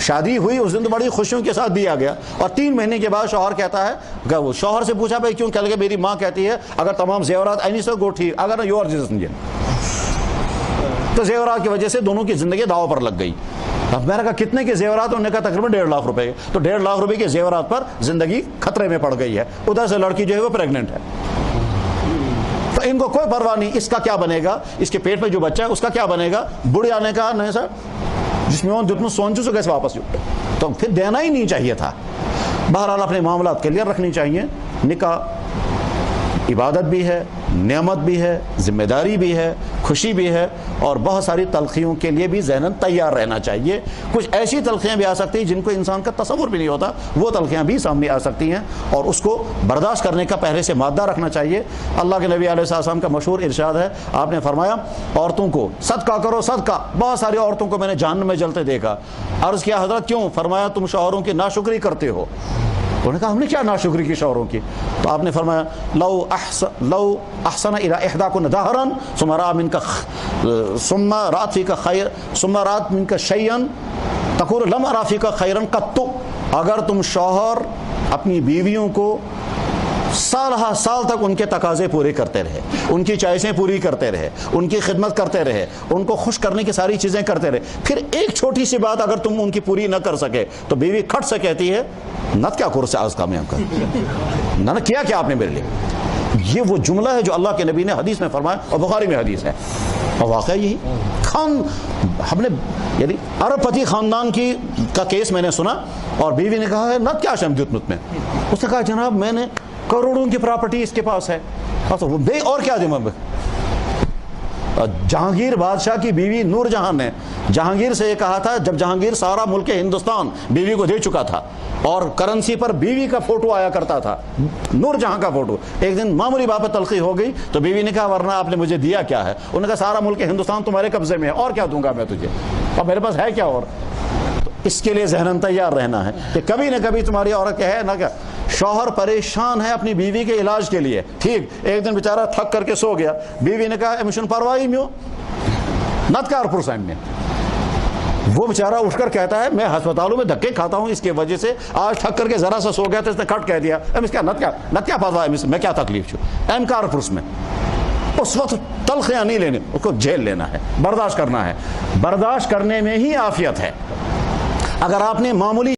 شادی ہوئی اس دن تو بڑی خوشیوں کے ساتھ دیا گیا، اور 3 مہینے کے بعد شوہر کہتا ہے کہ وہ شوہر سے پوچھا بھائی کیوں؟ کہہ لگے میری ماں کہتی ہے اگر تمام زیورات اینی سے گو ٹھیک، اگر یو آر جس تو زیورات کی وجہ سے دونوں کی زندگی داؤ پر لگ گئی۔ اب میں نے کہا کتنے کے زیورات؟ انہوں نے کہا تقریباً 1.5 لاکھ روپے، تو 1.5 لاکھ روپے کے زیورات پر زندگی خطرے میں پڑ گئی ہے۔ ادھر سے لڑکی جو ہے وہ پریگننٹ ہے، تو ان کو کوئی پرواہ نہیں اس کا کیا بنے گا، اس کے پیٹ میں جو بچہ ہے اس کا کیا بنے گا، بڑھے آنے کا نہیں سر جس میں جتنا سونچو سے کیسے واپس تو پھر دینا ہی نہیں چاہیے تھا۔ بہرحال اپنے معاملات کلیئر رکھنی چاہیے، نکاح عبادت بھی ہے، نعمت بھی ہے، ذمہ داری بھی ہے، خوشی بھی ہے، اور بہت ساری تلخیوں کے لیے بھی ذہناً تیار رہنا چاہیے۔ کچھ ایسی تلخیاں بھی آ سکتی ہیں جن کو انسان کا تصور بھی نہیں ہوتا، وہ تلخیاں بھی سامنے آ سکتی ہیں، اور اس کو برداشت کرنے کا پہلے سے مادہ رکھنا چاہیے۔ اللہ کے نبی علیہ السلام کا مشہور ارشاد ہے، آپ نے فرمایا عورتوں کو صدقہ کرو صدقہ۔ بہت ساری عورتوں کو میں نے جہنم میں جلتے دیکھا۔ عرض کیا حضرت کیوں؟ فرمایا تم شوہروں کی ناشکری کرتے ہو۔ انہوں نے کہا ہم نے کیا ناشکری کی شوہروں کی؟ تو آپ نے فرمایا لو احسن الى احداکن دہرا ثم رأت فیک خیر ثم رأت منک شیئا تقول لم ارى فیک خیرا قط۔ اگر تم شوہر اپنی بیویوں کو سال ہا سال تک ان کے تقاضے پورے کرتے رہے، ان کی چوائسیں پوری کرتے رہے، ان کی خدمت کرتے رہے، ان کو خوش کرنے کی ساری چیزیں کرتے رہے، پھر ایک چھوٹی سی بات اگر تم ان کی پوری نہ کر سکے تو بیوی کھٹ سے کہتی ہے نت کیا کورس آج کا میں آپ کا نہ کیا کیا آپ نے میرے لیے۔ یہ وہ جملہ ہے جو اللہ کے نبی نے حدیث میں فرمایا، اور بخاری میں حدیث ہے، اور واقعہ یہی ہم نے یعنی ارب پتی خاندان کا کیس میں نے سنا، اور بیوی نے کہا ہے نت کیا شمدت مت میں، اس نے کہا جناب میں نے کروڑوں کی پراپرٹی اس کے پاس ہے، اور کیا دے میں۔ جہانگیر بادشاہ کی بیوی نور جہاں نے جہانگیر سے یہ کہا تھا، جب جہانگیر سارا ملک ہندوستان بیوی کو دے چکا تھا اور کرنسی پر بیوی کا فوٹو آیا کرتا تھا، نور جہاں کا فوٹو، ایک دن معمولی بات پہ تلخی ہو گئی تو بیوی نے کہا ورنہ آپ نے مجھے دیا کیا ہے؟ انہوں نے کہا سارا ملک ہندوستان تمہارے قبضے میں ہے، اور کیا دوں گا میں تجھے، اور میرے پاس ہے کیا؟ اور اس کے لیے ذہناً تیار رہنا ہے کہ کبھی نہ کبھی تمہاری عورت ہے نہ کہ شوہر پریشان ہے اپنی بیوی کے علاج کے لیے، ٹھیک ایک دن بیچارہ تھک کر کے سو گیا، بیوی نے کہا ایمشن پروائی میو نت کار پرسائن میں، وہ بیچارہ اٹھ کر کہتا ہے میں ہسپتالوں میں دھکے کھاتا ہوں اس کی وجہ سے، آج تھک کر کے ذرا سا سو گیا تو اس نے کٹ کہہ دیا نت کیا پروائی میں کیا تکلیف چھو ایم کار پرس میں۔ اس وقت تلخیاں نہیں لینے، اس کو جھیل لینا ہے، برداشت کرنا ہے، برداشت کرنے میں ہی عافیت ہے۔ اگر آپ نے معمولی